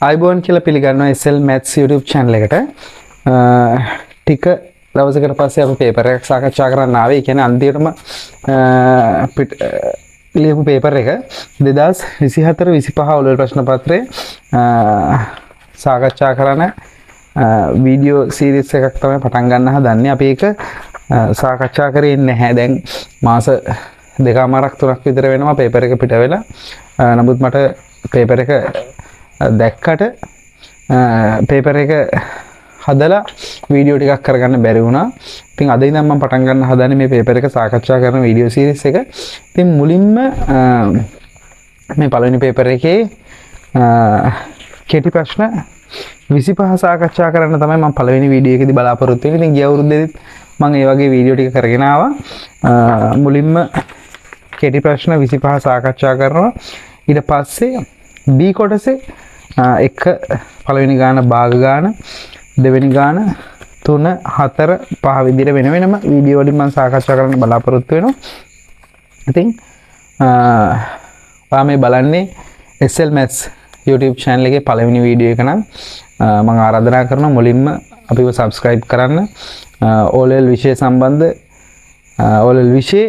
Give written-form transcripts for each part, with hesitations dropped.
iBoan කියලා පිළිගන්නවා SL Maths YouTube channel එකට. ටික දවසකට පස්සේ අපි පේපර් එකක් සාකච්ඡා කරන්න ආවේ. ඒ කියන්නේ අන්තිමටම ලියපු පේපර් එක 2024 25 ඔලුව ප්‍රශ්න පත්‍රයේ සාකච්ඡා කරන වීඩියෝ සීරීස් එකක් තමයි පටන් ගන්න හදන්නේ. අපි ඒක සාකච්ඡා කරේ නැහැ. දැන් මාස දෙකමාරක් තුනක් විතර වෙනවා පේපර් එක පිට වෙලා. නමුත් මට පේපර් එක දැක්කට පේපර් එක හදලා වීඩියෝ ටිකක් කරගන්න බැරි වුණා. ඉතින් අද ඉඳන් මම පටන් ගන්න හදන්නේ මේ පේපර් එක සාකච්ඡා කරන වීඩියෝ සීරීස් එක. ඉතින් මුලින්ම මේ පළවෙනි පේපර් එකේ කෙටි ප්‍රශ්න 25 සාකච්ඡා කරන්න තමයි මම පළවෙනි වීඩියෝ එකේදී බලාපොරොත්තු වෙන්නේ. ඉතින් ගිය අවුරුද්දේදීත් මම ඒ වගේ වීඩියෝ ටික කරගෙන ආවා. මුලින්ම කෙටි ප්‍රශ්න 25 සාකච්ඡා කරනවා. ඊට පස්සේ B කොටසේ එක පළවෙනි ගාන භාග ගාන, දෙවෙනි ගාන, 3 4 5 විදිහට වෙන වෙනම වීඩියෝ වලින් මම සාකච්ඡා කරන්න බලාපොරොත්තු වෙනවා. ඉතින් ඔයා මේ බලන්නේ SL Maths YouTube channel එකේ පළවෙනි වීඩියෝ එක නම් මම ආරාධනා කරනවා මුලින්ම අපිව subscribe කරන්න. O-level විෂය සම්බන්ධ O-level විෂය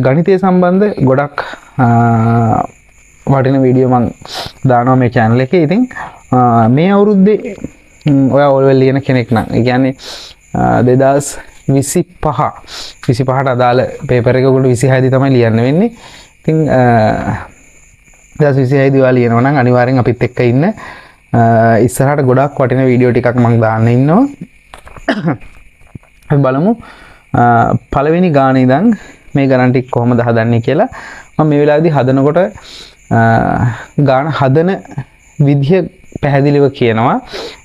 ගණිතය සම්බන්ධ ගොඩක් වටින වීඩියෝ මම දානවා මේ channel එකේ. ඉතින් මේ අවුරුද්දේ ඔයා O-level ලියන කෙනෙක් නම් ඒ කියන්නේ 2025ට අදාළ පේපර් එක ඔයගොල්ලෝ 26 දී තමයි ලියන්න වෙන්නේ. ඉතින් 2026 දී ඔයා ලියනවා නම් අනිවාර්යෙන් අපිත් එක්ක ඉන්න. ඉස්සරහට ගොඩක් වටින වීඩියෝ ටිකක් මම දාන්න ඉන්නවා. අපි බලමු පළවෙනි ගානේ ඉඳන් මේ ගණන් ටික කොහොමද හදන්නේ කියලා. මම මේ වෙලාවේදී හදනකොට ගාන හදන විදිය පැහැදිලිව කියනවා.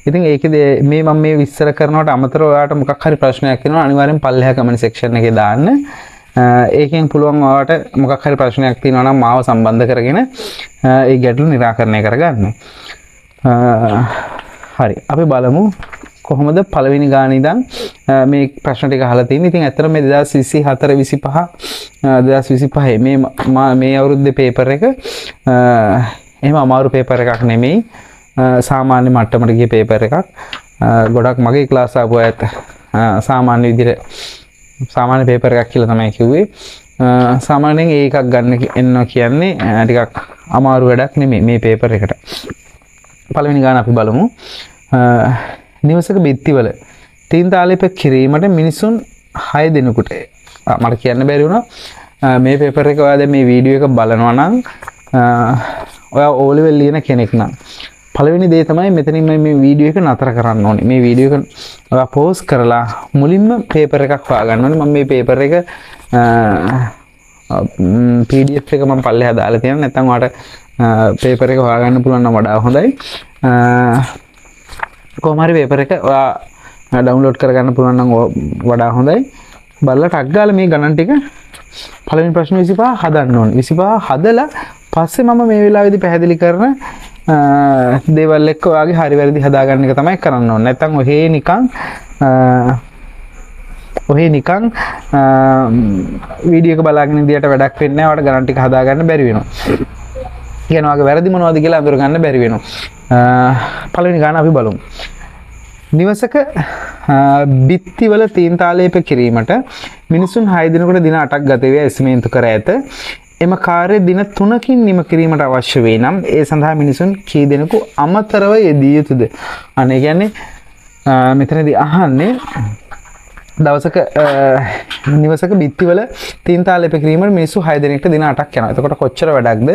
ඉතින් ඒකෙදි මම මේ විස්තර කරනවට අමතරව ඔයාලට මොකක් හරි ප්‍රශ්නයක් තියෙනවා අනිවාර්යෙන් පල්ලෙහා කමෙන්ට් සෙක්ෂන් එකේ දාන්න. ඒකෙන් පුළුවන් ඔයාලට මොකක් හරි ප්‍රශ්නයක් තියෙනවා නම් මාව සම්බන්ධ කරගෙන ඒ ගැටලු निराකරණය කරගන්න. හරි අපි බලමු කොහොමද පළවෙනි ගානේ ඉඳන් මේ ප්‍රශ්න ටික අහලා තියෙන්නේ. ඉතින් ඇත්තට මේ 2024 25 මේ අවුරුද්දේ පේපර් එක එහෙම අමාරු පේපර් එකක් නෙමෙයි. සාමාන්‍ය මට්ටමට ගිය පේපර් එකක්. ගොඩක් මගේ ක්ලාස් ආපු අයත් සාමාන්‍ය විදිහට සාමාන්‍ය පේපර් එකක් කියලා තමයි කිව්වේ. සාමාන්‍යයෙන් ඒකක් ගන්න එන්නවා කියන්නේ ටිකක් අමාරු වැඩක් නෙමෙයි මේ පේපර් එකට. පළවෙනි ගාන අපි බලමු. නිවසක බිත්තිවල තීන් තාලේප කිරීමට මිනිසුන් 6 දෙනෙකුට මට කියන්න බැරි වුණා. මේ පේපර් එක ඔයා දැන් මේ වීඩියෝ එක බලනවා නම් ඔයා O level ලියන කෙනෙක් නම් පළවෙනි දේ තමයි මෙතනින් මේ වීඩියෝ එක නතර කරන්න ඕනේ. මේ වීඩියෝ එක ඔයා පෝස් කරලා මුලින්ම පේපර් එකක් හොයාගන්න ඕනේ. මම මේ පේපර් එක PDF එක මම පල්ලෙහා දාලා තියෙනවා. නැත්නම් ඔයාලට පේපර් එක හොයාගන්න පුළුවන් නම් වඩා හොඳයි. කොහොම හරි පේපර් එක ඔයා ඩවුන්ලෝඩ් කරගන්න පුළුවන් නම් වඩා හොඳයි. බලලා ටක් ගාලා මේ ගණන් ටික පළවෙනි ප්‍රශ්න 25 හදන්න ඕනේ. 25 හදලා පස්සේ මම මේ වෙලාවේදී පැහැදිලි කරන දේවල් එක්ක ඔයාගේ හරි වැරදි හදාගන්න එක තමයි කරන්න ඕනේ. නැත්තම් ඔහේ නිකන් වීඩියෝ එක බලාගෙන ඉඳියට වැඩක් වෙන්නේ නැහැ. ඔයාලට ගණන් ටික හදාගන්න බැරි වෙනවා. කියන වගේ වැරදි මොනවද කියලා අඳුර ගන්න බැරි වෙනවා. පළවෙනි ගාන අපි බලමු. නිවසක බිත්තිවල තීන් තාලේප කිරීමට මිනිසුන් 6 දිනකට දින 8ක් ගත වේ ඇස්මේන්තු කර ඇත. එම කාර්ය දින 3කින් නිම කිරීමට අවශ්‍ය වේ නම් ඒ සඳහා මිනිසුන් කී දෙනෙකු අමතරව යෙදිය යුතුද? අනේ කියන්නේ මෙතනදී අහන්නේ දවසක නිවසක බිත්තිවල තීන් තාලේප කිරීමට මිනිස්සු 6 දෙනෙක්ට දින 8ක් යනවා. එතකොට කොච්චර වැඩක්ද?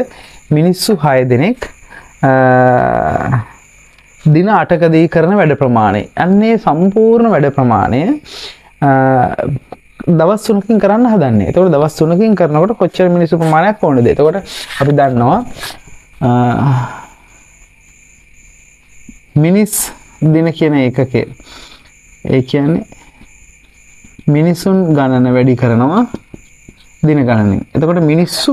මිනිස්සු 6 දෙනෙක් දින 8කදී කරන වැඩ ප්‍රමාණය. අන්නේ සම්පූර්ණ වැඩ ප්‍රමාණය දවස් 3කින් කරන්න හදන්නේ. එතකොට දවස් 3කින් කරනකොට කොච්චර මිනිස්සු ප්‍රමාණයක් ඕනද? එතකොට අපි දන්නවා මිනිස් දින කියන ඒකකේ. ඒ කියන්නේ මිනිසුන් ගණන වැඩි කරනවා දින ගණනෙන්. එතකොට මිනිස්සු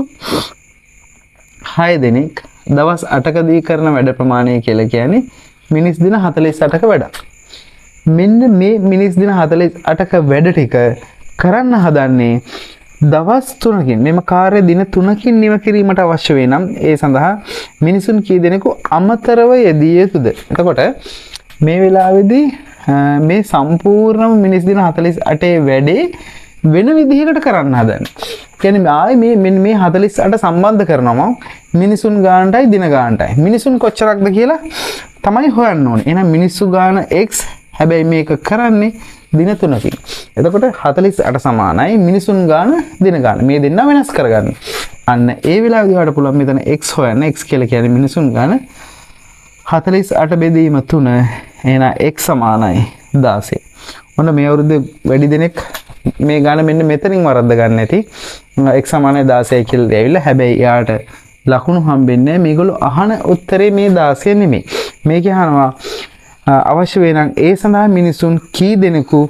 6 දෙනෙක් දවස් 8කදී කරන වැඩ ප්‍රමාණය කියලා කියන්නේ මිනිස් දින 48ක වැඩක්. මෙන්න මේ මිනිස් දින 48ක වැඩ ටික කරන්න හදන්නේ දවස් 3කින් මෙම කාර්ය දින 3කින් නිම කිරීමට අවශ්‍ය වේ නම් ඒ සඳහා මිනිසුන් කී දෙනෙකු අමතරව යෙදිය යුතුද? එතකොට මේ වෙලාවේදී මේ සම්පූර්ණම මිනිස් දින 48 වැඩේ වෙන විදිහකට කරන්න හදන්නේ. කියන්නේ ආයේ මෙන්න මේ 48 සම්බන්ධ කරනවා මිනිසුන් ගානටයි දින ගානටයි. මිනිසුන් කොච්චරක්ද කියලා තමයි හොයන්න ඕනේ. එහෙනම් මිනිස්සු ගාන x හැබැයි මේක කරන්නේ දින 3කින්. එතකොට 48 සමානයි මිනිසුන් ගාන දින ගාන. මේ දෙන්න වෙනස් කරගන්න. අන්න ඒ වෙලාවේදී ඔයාලට පුළුවන් මෙතන x හොයන්න. x කියලා කියන්නේ මිනිසුන් ගාන 48 බෙදීම 3. එහෙනම් x සමානයි 16. ඔන්න මේ අවුරුද්දේ වැඩි දෙනෙක් මේ ගාන මෙන්න මෙතනින් වරද්ද ගන්න නැති x සමානයි 16 කියලා ඇවිල්ලා හැබැයි එයාට ලකුණු හම්බෙන්නේ මේගොල්ලෝ අහන උත්තරේ මේ 16 නෙමෙයි. මේක අහනවා අවශ්‍ය වේ නම් ඒ සඳහා මිනිසුන් කී දෙනෙකු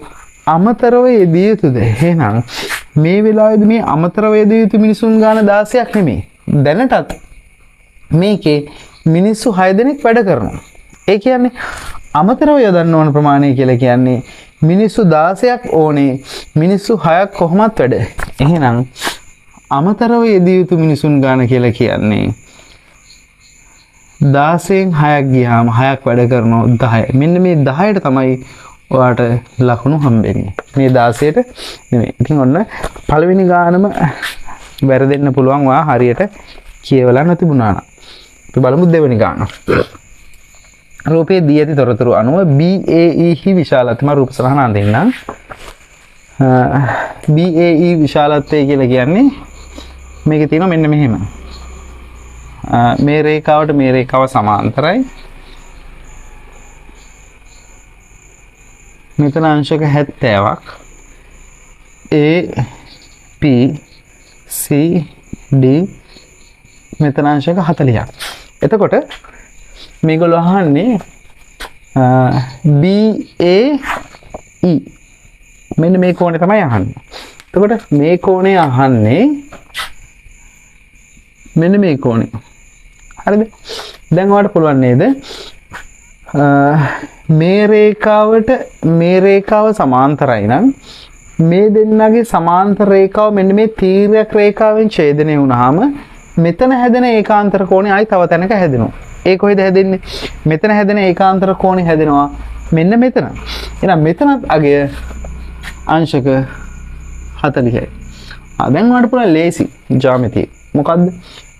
අමතරව යෙදිය යුතුද? එහෙනම් මේ වෙලාවේදී මේ අමතරව යෙදිය යුතු මිනිසුන් ගාන 16ක් නෙමෙයි. දැනටත් මේකේ මිනිස්සු 6 දෙනෙක් වැඩ කරනවා. ඒ කියන්නේ අමතරව යොදන්න ඕන ප්‍රමාණය කියලා කියන්නේ මිනිස්සු 16ක් ඕනේ. මිනිස්සු 6ක් කොහොමත් වැඩ. එහෙනම් අමතරව යෙදිය යුතු මිනිසුන් ගාන කියලා කියන්නේ 16න් 6ක් ගියාම 6ක් වැඩ කරනවා 10. මෙන්න මේ 10ට තමයි ඔයාට ලකුණු හම්බෙන්නේ. මේ 16ට නෙමෙයි. ඉතින් ඔන්න පළවෙනි ගානම වැරදෙන්න පුළුවන් ඔයා හරියට කියවලා නැතිුණා නම්. අපි බලමු දෙවෙනි ගාන. රූපයේ දී ඇති තොරතුරු අනුව BAE හි විශාලත්වය රූප සටහන අඳින්නම්. BAE විශාලත්වය කියලා කියන්නේ මේකේ තියෙනවා මෙන්න මෙහෙම. මේ රේඛාවට මේ රේඛාව සමාන්තරයි. මෙතන අංශක 70ක් A P C D මෙතන අංශක 40ක්. එතකොට මේගොල්ලෝ අහන්නේ BAE මෙන්න මේ කෝණය තමයි අහන්නේ. එතකොට මේ කෝණය අහන්නේ මෙන්න මේ කෝණය. හරිද? දැන් ඔයාලට පුළුවන් නේද? මේ රේඛාවට මේ රේඛාව සමාන්තරයි නම් මේ දෙන්නගේ සමාන්තර රේඛාව මෙන්න මේ තීර්යක රේඛාවෙන් ඡේදනය වුණාම මෙතන හැදෙන ඒකාන්තර කෝණය ආයි තව තැනක හැදෙනවා. ඒ කොහෙද හැදෙන්නේ? මෙතන හැදෙන ඒකාන්තර කෝණය හැදෙනවා මෙන්න මෙතන. එහෙනම් මෙතනත් අගය අංශක 40යි. දැන් ඔයාලට පුළුවන් ලේසි ජ්‍යාමිතිය. මොකද්ද?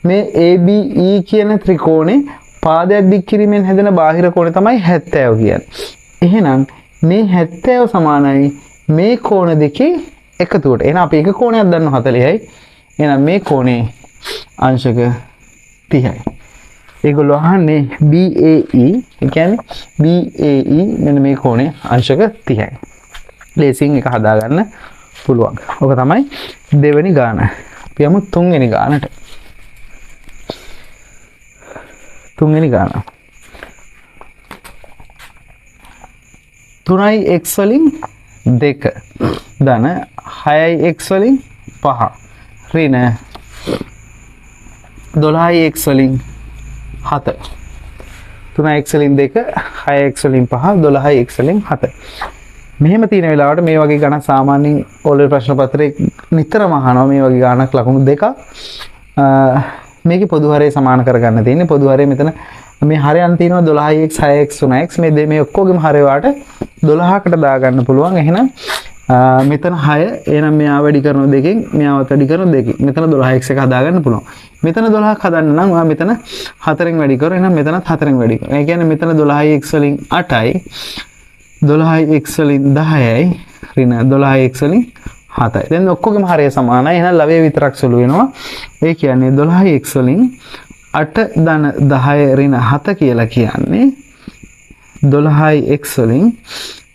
මේ ABE කියන ත්‍රිකෝණේ පාදයක් දික් කිරීමෙන් හැදෙන බාහිර කෝණය තමයි 70 කියන්නේ. එහෙනම් මේ 70 සමානයි මේ කෝණ දෙකේ එකතුවට. එහෙනම් අපි එක කෝණයක් දන්නවා 40යි. එහෙනම් මේ කෝණේ අංශක 30යි. ඒගොල්ලෝ අහන්නේ BAE, ඒ කියන්නේ BAE මෙන්න මේ කෝණේ අංශක 30යි. ලේසියෙන් එක හදාගන්න පුළුවන්. ඔක තමයි දෙවෙනි ගාන. අපි යමු තුන්වෙනි ගානට. තුන්වෙනි ගාන 3යි x වලින් 2 ධන 6යි x වලින් 5 ඍණ 12යි x වලින් 7 3යි x වලින් 2 6යි x වලින් 5 12යි x වලින් 7 මෙහෙම තියෙන වෙලාවට මේ වගේ ගණන් සාමාන්‍යයෙන් ඕලෙවල් ප්‍රශ්න පත්‍රයේ නිතරම අහනවා මේ වගේ ගණනක් ලකුණු දෙකක් මේකේ පොදු හරය සමාන කරගන්න තියෙන්නේ. පොදු හරය මෙතන මේ හරයන් තියෙනවා 12x 6x 3x මේ ඔක්කොගෙම හරය වාට 12කට දාගන්න පුළුවන්. එහෙනම් මෙතන 6 එහෙනම් මෙයා වැඩි කරන දෙකෙන් මෙයාවත් වැඩි කරන දෙකෙන් මෙතන 12x එක හදාගන්න පුළුවන්. මෙතන 12ක් හදන්න නම් ඔයා මෙතන 4ෙන් වැඩි කර. එහෙනම් මෙතනත් 4ෙන් වැඩි කර. ඒ කියන්නේ මෙතන 12x වලින් 8යි 12x වලින් 10යි ඍණ 12x වලින් 7යි. දැන් ඔක්කොගෙම හරය සමානයි. එහෙනම් ලවය විතරක් සුළු වෙනවා. ඒ කියන්නේ 12x වලින් 8 ධන 10 ඍණ 7 කියලා කියන්නේ 12x වලින්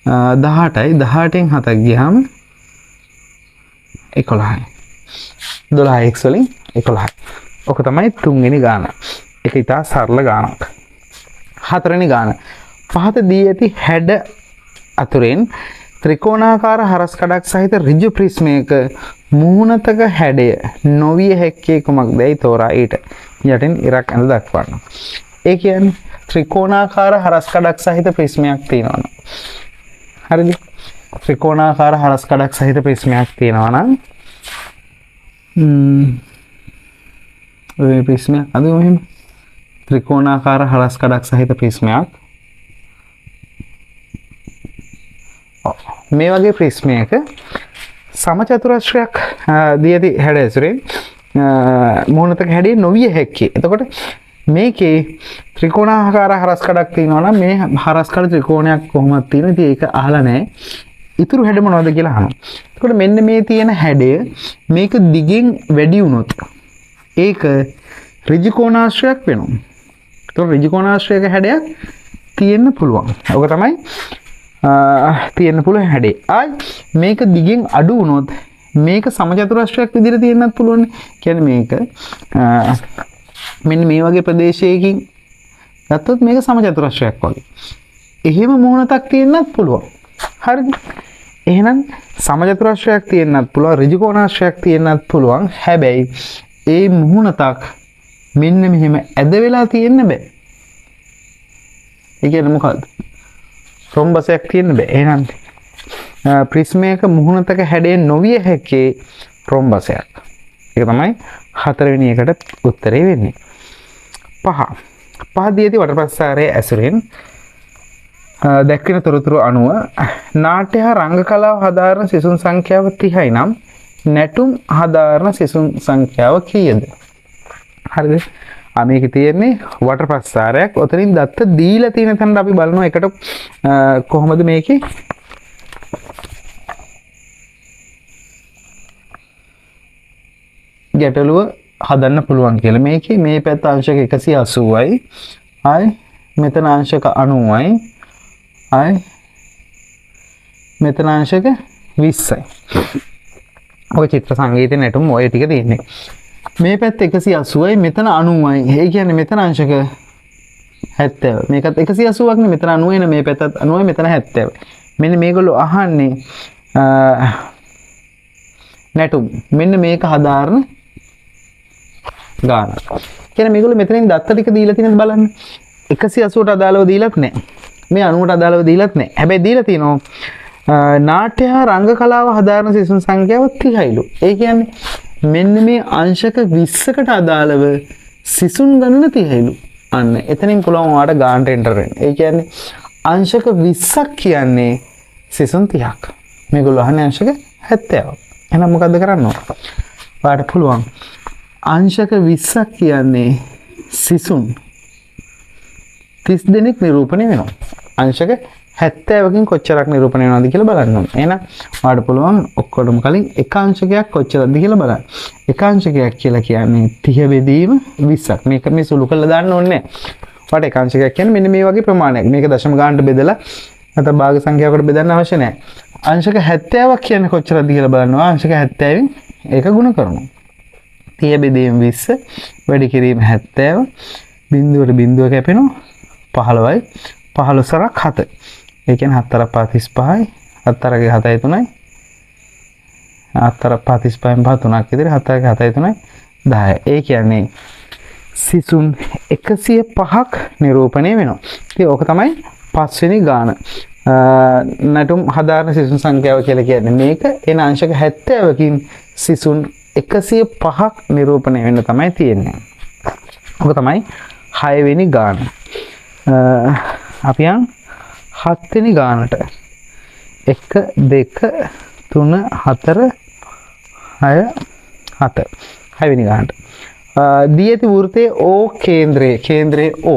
18යි 18න් 7ක් ගියාම 11යි. 12x වලින් 11යි. ඔක තමයි තුන්වෙනි ගාන. ඒක ඉතා සරල ගානක්. හතරවෙනි ගාන. පහත දී ඇති හැඩ අතුරෙන් ත්‍රිකෝණාකාර හරස් කඩක් සහිත ඍජු ප්‍රිස්මයක මුහුණතක හැඩය නොවිය හැක්කේ කුමක්දයි තෝරා ඊට යටින් ඉරක් ඇඳ දක්වන්න. ඒ කියන්නේ ත්‍රිකෝණාකාර හරස් කඩක් සහිත ප්‍රිස්මයක් තියෙනවා. හරිද? ත්‍රිකෝණාකාර හරස් කඩක් සහිත ප්‍රිස්මයක් තියෙනවා නම් ඔය ප්‍රිස්මයක් අද මෙහෙම ත්‍රිකෝණාකාර හරස් කඩක් සහිත ප්‍රිස්මයක්. මේ වගේ ප්‍රිස්මයක සමචතුරස්‍රයක් දියති හැඩ ඇසුරෙන් මුහුණතක හැඩේ නොවිය හැක්කේ. එතකොට මේකේ ත්‍රිකෝණාකාර හරස් කඩක් තියෙනවා නම් මේ හරස් කඩ ත්‍රිකෝණයක් කොහොමද තියෙන්නේ? ඉතින් ඒක අහලා නැහැ. ඉතුරු හැඩ මොනවද කියලා අහනවා. එතකොට මෙන්න මේ තියෙන හැඩය මේක දිගින් වැඩි වුණොත් ඒක ඍජුකෝණාශ්‍රයක් වෙනවා. එතකොට ඍජුකෝණාශ්‍රයක හැඩයක් තියෙන්න පුළුවන්. ඔක තමයි තියෙන්න පුළුවන් හැඩේ. ආයි මේක දිගින් අඩු වුණොත් මේක සමචතුරස්‍රයක් විදිහට තියෙන්නත් පුළුවන්. කියන්නේ මේක මෙන්න මේ වගේ ප්‍රදේශයකින් ගත්තොත් මේක සමචතුරස්‍රයක් වගේ. එහෙම මුහුණතක් තියෙන්නත් පුළුවන්. හරිද? එහෙනම් සමචතුරස්‍රයක් තියෙන්නත් පුළුවන්, ඍජුකෝණාශ්‍රයක් තියෙන්නත් පුළුවන්. හැබැයි ඒ මුහුණතක් මෙන්න මෙහෙම ඇද වෙලා තියෙන්න බෑ. ඒ කියන්නේ මොකද්ද? රොම්බසයක් තියෙන්න බෑ. එහෙනම් ප්‍රිස්මයක මුහුණතක හැඩේ නොවිය හැකේ රොම්බසයක්. ඒක තමයි හතරවෙනි එකට උත්තරේ වෙන්නේ. පහ දියති වටප්‍රස්ථාරයේ ඇසුරෙන් දැක්වෙන තොරතුරු අනුව නාට්‍ය හා රංග කලාව හදාරන සිසුන් සංඛ්‍යාව 30යි නම් නැටුම් හදාරන සිසුන් සංඛ්‍යාව කීයද? හරිද? මේකේ තියෙන්නේ වටප්‍රස්ථාරයක්. ඔතනින් දත්ත දීලා තියෙන තැනට අපි බලනවා එකට කොහොමද මේකේ ගැටලුව හදන්න පුළුවන් කියලා. මේකේ මේ පැත්ත අංශක 180යි. ආයි මෙතන අංශක 90යි. ආයි මෙතන අංශක 20යි. ඔය චිත්‍ර සංගීතේ නැටුම් ඔය ටික තියෙන්නේ. මේ පැත්ත 180යි මෙතන 90යි. ඒ කියන්නේ මෙතන අංශක 70. මේකත් 180ක් නේ. මෙතන 90 නේ. මේ පැත්තත් 90යි මෙතන 70. මෙන්න මේගොල්ලෝ අහන්නේ නැටුම්. මෙන්න මේක හදාරන ගාන. කියන්නේ මේගොල්ලෝ මෙතනින් දත්ත ටික දීලා තියෙනද බලන්න. 180ට අදාළව දීලත් නැහැ. මේ 90ට අදාළව දීලත් නැහැ. හැබැයි දීලා තියෙනවා නාට්‍ය හා රංග කලාව හදාරන සිසුන් සංඛ්‍යාව 30යිලු. ඒ කියන්නේ මෙන්න මේ අංශක 20කට අදාළව සිසුන් ගණන 30යිලු. අන්න එතනින් පුළුවන් ඔයාලට ගානට එන්ටර් වෙන්න. ඒ කියන්නේ අංශක 20ක් කියන්නේ සිසුන් 30ක්. මේගොල්ලෝ අහන්නේ අංශක 70ක්. එහෙනම් මොකද්ද කරන්න ඕන? ඔයාලට පුළුවන් අංශක 20ක් කියන්නේ සිසුන් 30 දෙනෙක් නිරූපණය වෙනවා. අංශක 70කින් කොච්චරක් නිරූපණය වෙනවද කියලා බලන්න ඕනේ. එහෙනම් ඔයාලට පුළුවන් ඔක්කොටම කලින් එක අංශකයක් කොච්චරද කියලා බලන්න. එක අංශකයක් කියලා කියන්නේ 30 බෙදීම 20ක්. මේක මේ සුළු කරලා දාන්න ඕනේ නැහැ. ඔයාලට එක අංශකයක් කියන්නේ මෙන්න මේ වගේ ප්‍රමාණයක්. මේක දශම ගානට බෙදලා නැත්නම් භාග සංඛ්‍යාවකට බෙදන්න අවශ්‍ය නැහැ. අංශක 70ක් කියන්නේ කොච්චරද කියලා බලනවා. අංශක 70න් ඒක ගුණ කරනවා. 30 බෙදීම 20 වැඩි කිරීම 70 බිඳුවට බිඳුව කැපෙනවා 15යි 15 සරක් 7. ඒ කියන්නේ 7 5 35යි 7 7යි 3යි 7 5 35න් 5 3ක් විතර 7 7යි 3යි 10. ඒ කියන්නේ සිසුන් 105ක් නිරූපණය වෙනවා. ඉතින් ඕක තමයි පස්වෙනි ගාන. නැටුම් හදාරන සිසුන් සංඛ්‍යාව කියලා කියන්නේ මේක. එන අංශක 70කින් සිසුන් 105ක් නිරූපණය වෙන්න තමයි තියෙන්නේ. ඔක තමයි 6 වෙනි ගාන. අපි යන් 7 වෙනි ගානට 1 2 3 4 6 7 6 වෙනි ගානට දී ඇති වෘත්තයේ O කේන්ද්‍රයේ O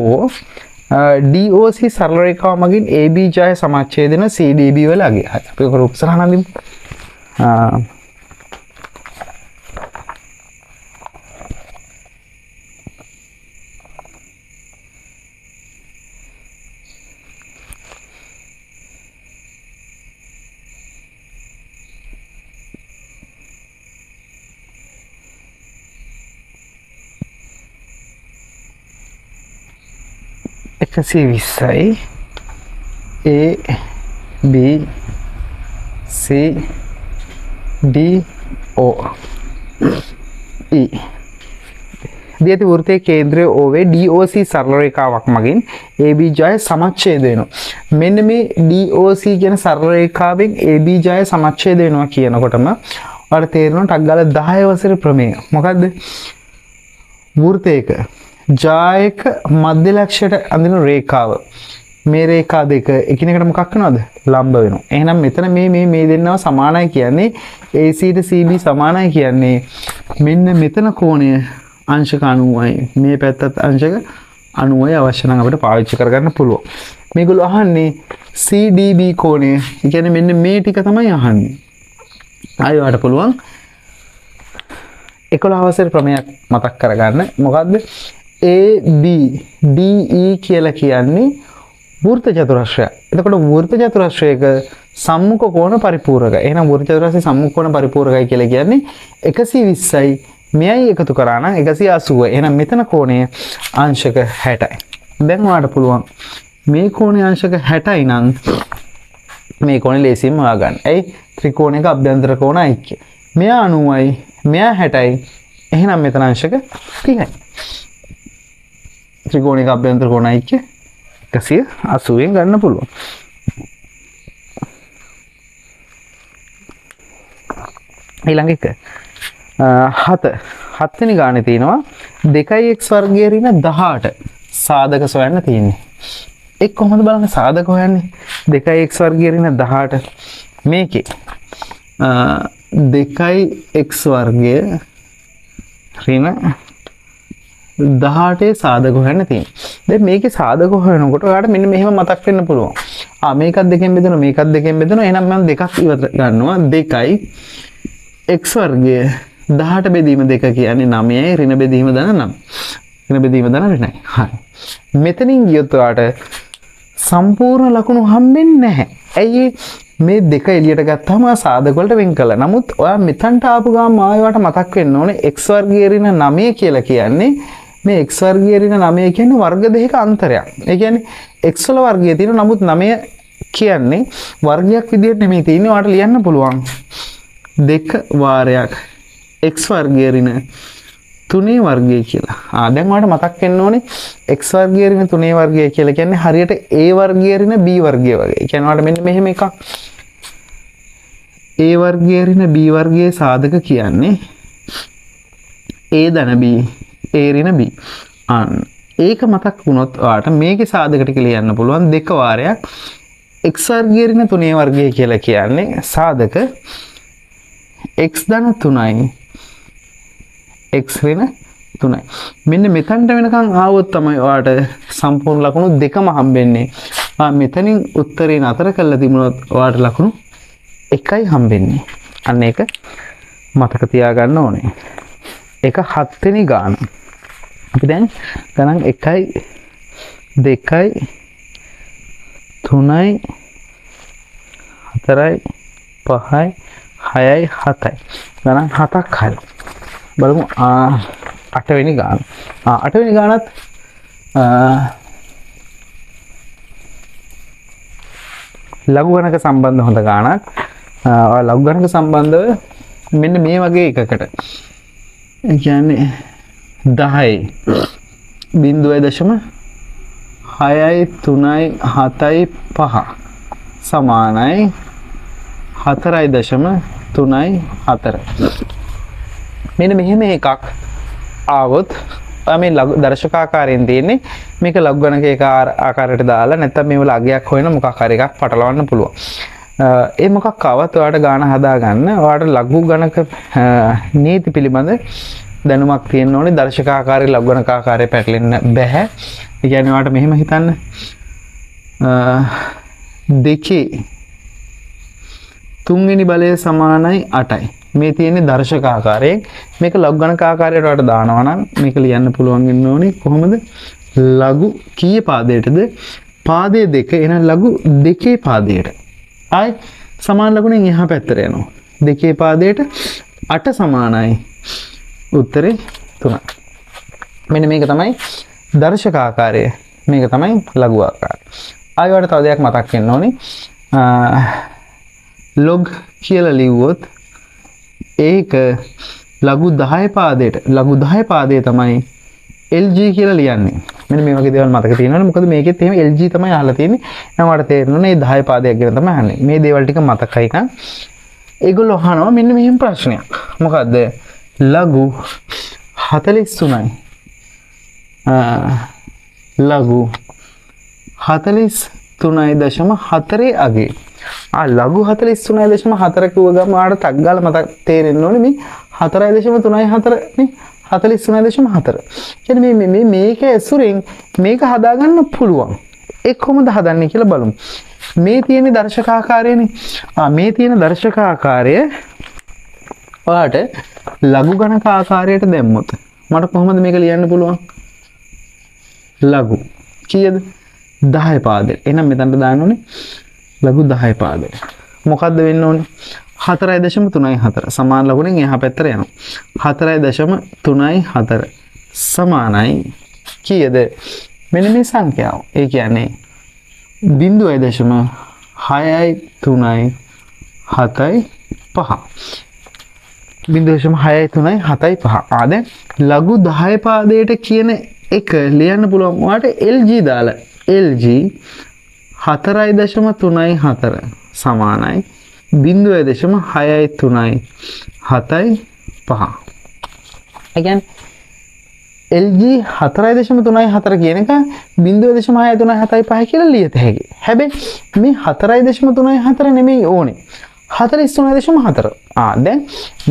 DOC සරල රේඛාව මගින් AB ජය සමච්ඡේදන CDB වල අගය. අපි ඔක රූප සරහන අඳිමු. එකසි 20යි A B C D O E දියති වෘත්තයේ කේන්ද්‍රය O වේ DOC සරල රේඛාවක් මගින් AB ජය සමච්ඡේද වෙනවා. මෙන්න මේ DOC කියන සරල රේඛාවෙන් AB ජය සමච්ඡේද වෙනවා කියනකොටම ඔයාලට තේරෙනවා ටක් ගාලා 10 වසරේ ප්‍රමේය. මොකද්ද? වෘත්තයක ජායක මධ්‍ය ලක්ෂයට අඳින රේඛාව. මේ රේඛා දෙක එකිනෙකට මොකක් වෙනවද? ලම්බ වෙනවා. එහෙනම් මෙතන මේ දෙන්නව සමානයි කියන්නේ AC ට CB සමානයි කියන්නේ මෙන්න මෙතන කෝණය අංශක 90යි. මේ පැත්තත් අංශක 90යි අවශ්‍ය නම් අපිට පාවිච්චි කරගන්න පුළුවන්. මේගොල්ලෝ අහන්නේ CDB කෝණය. ඒ කියන්නේ මෙන්න මේ ටික තමයි අහන්නේ. ආයෙ ඔයාලට පුළුවන් 11 වසරේ ප්‍රමේයක් මතක් කරගන්න. මොකද්ද? AB DE කියලා කියන්නේ වෘත්ත චතුරස්‍රය. එතකොට වෘත්ත චතුරස්‍රයක සම්මුඛ කෝණ පරිපූර්ණකයි. එහෙනම් වෘත්ත චතුරස්‍රයේ සම්මුඛ කෝණ පරිපූර්ණකයි කියලා කියන්නේ 120යි මෙයයි එකතු කරා නම් 180. එහෙනම් මෙතන කෝණය අංශක 60යි. දැන් ඔයාලට පුළුවන් මේ කෝණය අංශක 60යි නම් මේ කෝණය ලේසියෙන්ම හොයාගන්න. ඇයි? ත්‍රිකෝණයක අභ්‍යන්තර කෝණ ඓක්‍ය. මෙයා 90යි, මෙයා 60යි. එහෙනම් මෙතන අංශක 30යි. ත්‍රිකෝණයක අභ්‍යන්තර කෝණ ඓක්‍ය 180ෙන් ගන්න පුළුවන්. ඊළඟ එක 7 වෙනි ගානේ තියෙනවා 2x වර්ගයේ ඍණ 18 සාධක සොයන්න තියෙන්නේ. ඒක කොහොමද බලන්න සාධක හොයන්නේ? 2x වර්ගයේ ඍණ 18 මේකේ 2x වර්ගය ඍණ 18 සාධක හොයන්න තියෙනවා. දැන් මේකේ සාධක හොයනකොට ඔයාලට මෙන්න මෙහෙම මතක් වෙන්න පුළුවන්. මේකත් දෙකෙන් බෙදෙනවා මේකත් දෙකෙන් බෙදෙනවා. එහෙනම් මම දෙකක් ඉවර ගන්නවා. 2යි x වර්ගය 18 බෙදීම 2 කියන්නේ 9යි ඍණ බෙදීම දන 9. ඍණ බෙදීම දන ඍණයි. හරි. මෙතනින් ගියොත් ඔයාලට සම්පූර්ණ ලකුණු හම්බෙන්නේ නැහැ. ඇයි මේ දෙක එළියට ගත්තාම සාධක වලට වෙන් කළා. නමුත් ඔයා මෙතනට ආපු ගාම ආයෙත් මතක් වෙන්න ඕනේ x වර්ගයේ ඍණ 9 කියලා කියන්නේ මේ x වර්ගයේ ඍණ 9 කියන්නේ වර්ග දෙකක අන්තරයක්. ඒ කියන්නේ x වල වර්ගය තියෙන නමුත් 9 කියන්නේ වර්ගයක් විදිහට නෙමෙයි තියෙන්නේ. ඔයාලට ලියන්න පුළුවන්. දෙක වාරයක් x වර්ගයේ ඍණ 3 වර්ගය කියලා. දැන් ඔයාලට මතක් වෙන්න ඕනේ x වර්ගයේ ඍණ 3 වර්ගය කියලා කියන්නේ හරියට a වර්ගයේ ර්ණ b වර්ගය වගේ. ඒ කියන්නේ ඔයාලට මෙන්න මෙහෙම එකක්. a වර්ගයේ ඍණ b වර්ගයේ සාධක කියන්නේ a ධන b a ඍණ b. ඒක මතක් වුණොත් ඔයාලට මේකේ සාධක ටික ලියන්න පුළුවන්. දෙක වාරයක් x වර්ගයේ ඍණ 3 වර්ගය කියලා කියන්නේ සාධක x ධන 3යි x ඍණ 3යි. මෙන්න මෙතනට වෙනකන් ආවොත් තමයි ඔයාලට සම්පූර්ණ ලකුණු දෙකම හම්බෙන්නේ. මෙතනින් උත්තරේ නතර කරලා තිබුණොත් ඔයාලට ලකුණු එකයි හම්බෙන්නේ. අන්න ඒක මතක තියාගන්න ඕනේ. ඒක 7 වෙනි ගාන. අපි දැන් ගණන් 1යි 2යි 3යි 4යි 5යි 6යි 7යි ගණන් 7ක් හරි. බලමු 8 වෙනි ගාන. 8 වෙනි ගානත් ලඝු ගණක සම්බන්ධ හොඳ ගානක්. ලඝු ගණක සම්බන්ධව මෙන්න මේ වගේ එකකට. ඒ කියන්නේ 10යි 0.6යි 3යි 7යි 5 සමානයි 4.3යි 4. මෙන්න මෙහෙම එකක් ආවොත් මේ දර්ශකාකාරයෙන් තියෙන්නේ මේක ලඝු ගණකයක ආකාරයට දාලා නැත්නම් මේ වල අගයක් හොයන මොකක් හරි එකක් පටලවන්න පුළුවන්. ඒ මොකක් ආවත් ඔයාලට ගාන හදා ගන්න. ඔයාලට ලඝු ගණක නීති පිළිබඳ දැනුමක් තියෙන්න ඕනේ. දර්ශකාකාරයේ ලඝු ගණකාකාරයේ පැටලෙන්න බෑ. ඒ කියන්නේ ඔයාලට මෙහෙම හිතන්න. දෙකේ තුන්වෙනි බලය සමානයි 8යි. මේ තියෙන්නේ දර්ශකාකාරයෙන්. මේක ලඝු ගණකාකාරයට ඔයාලට දානවා නම් මේක ලියන්න පුළුවන් වෙන්න ඕනේ කොහොමද? ලඝු කීයේ පාදයටද? පාදයේ 2. එහෙනම් ලඝු 2 පාදයට. ආයි සමාන ලකුණෙන් එහා පැත්තට යනවා. 2 පාදයට 8 සමානයි. උත්තරේ 3. මෙන්න මේක තමයි දර්ශකාකාරය. මේක තමයි ලඝු ආකාරය. ආයි වලට තව දෙයක් මතක් වෙන්න ඕනේ. log කියලා ලිව්වොත් ඒක ලඝු 10 පාදයට ලඝු 10 පාදයේ තමයි LG කියලා ලියන්නේ. මෙන්න මේ වගේ දේවල් මතක තියෙනවනේ. මොකද මේකෙත් එහෙම LG තමයි අහලා තියෙන්නේ. එහෙනම් ඔයාලට තේරෙන්නේ මේ 10 පාදයක් ගැන තමයි අහන්නේ. මේ දේවල් ටික මතකයි නම් ඒගොල්ලෝ අහනවා මෙන්න මෙහෙම ප්‍රශ්නයක්. මොකද්ද? ලඝු 43යි. ලඝු 43.4 අගේ. ලඝු 43.4 කිව්ව ගම ආට ටක් ගාලා මතක් තේරෙන්න ඕනේ මේ 4.34 නේ 43.4. කියන්නේ මේක ඇසුරින් මේක හදාගන්න පුළුවන්. ඒ කොහොමද හදන්නේ කියලා බලමු. මේ තියෙන දර්ශකාකාරයනේ. මේ තියෙන දර්ශකාකාරය ඔයාට ලඝු ගණක ආකාරයට දැම්මොත් මට කොහොමද මේක ලියන්න පුළුවන්? ලඝු කීයද? 10 පාදේ. එහෙනම් මෙතනට දාන්න ඕනේ ලඝු 10 පාදේ. මොකද්ද වෙන්න ඕනේ? 4.34 සමාන ලකුණෙන් එහා පැත්තට යනවා. 4.34 සමානයි කීයද? මෙන්න මේ සංඛ්‍යාව. ඒ කියන්නේ 0.637 0.637 දැන් ලඝු 10 පාදයට කියන එක ලියන්න පුළුවන්. ඔයාට LG දාලා LG 4.34 සමානයි 0.637 ඒ කියන්නේ LG 4.34 කියන එක 0.637 කියලා ලියත හැකියි. හැබැයි මේ 4.34 නෙමෙයි ඕනේ. 43.4. දැන්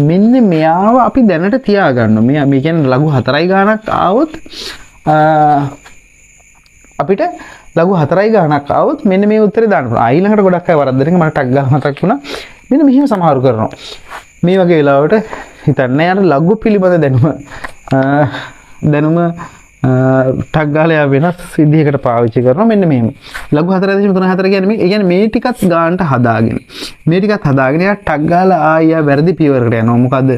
මෙන්න මෙයාව අපි දැනට තියාගන්න. මේ කියන්නේ ලඝු 4යි ගානක් ආවොත් අපිට ලඝු 4යි ගානක් ආවොත් මෙන්න මේ උත්තරේ දාන්න පුළුවන්. ඊළඟට ගොඩක් අය වරද්දන එක මට ටක් ගාලා මතක් වුණා. මෙන්න මෙහෙම සමහරු කරනවා. මේ වගේ වෙලාවට හිතන්නේ අර ලඝු පිළිබඳ දැනුම ටක් ගාලා වෙනස් විදිහකට පාවිච්චි කරනවා. මෙන්න මෙහෙම. ලඝු 4.34 කියන්නේ මේ ටිකත් ගානට හදාගෙන. මේ ටිකත් හදාගෙන යා ටක් ගාලා ආයෙ වැරදි පියවරකට යනවා. මොකද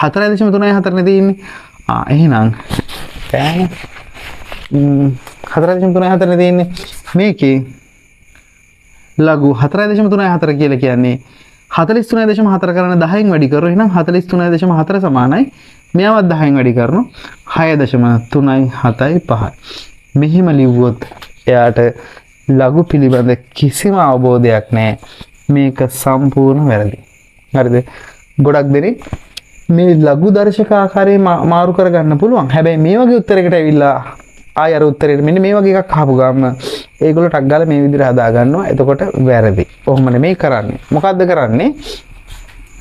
4.34 නේ තියෙන්නේ. එහෙනම් 4.34 තියෙන්නේ. මේකේ ලඝු 4.34 කියලා කියන්නේ 43.4 කරන 10න් වැඩි කරොත් එහෙනම් 43.4 සමානයි. මෙයාවත් 10න් වැඩි කරනවා 6.375. මෙහිම ලිව්වොත් එයාට ලඝු පිළිබඳ කිසිම අවබෝධයක් නැහැ. මේක සම්පූර්ණ වැරදි. හරිද? ගොඩක් දෙනෙක් මේ ලඝු දර්ශක ආකාරයේ මාරු කරගන්න පුළුවන්. හැබැයි මේ වගේ උත්තරයකට ඇවිල්ලා ආය අර උත්තරේට මෙන්න මේ වගේ එකක් අහපු ගමන් ඒගොල්ලෝ ටක් ගාලා මේ විදිහට හදා ගන්නවා. එතකොට වැරදි. කොහොම නෙමෙයි කරන්නේ. මොකද්ද කරන්නේ?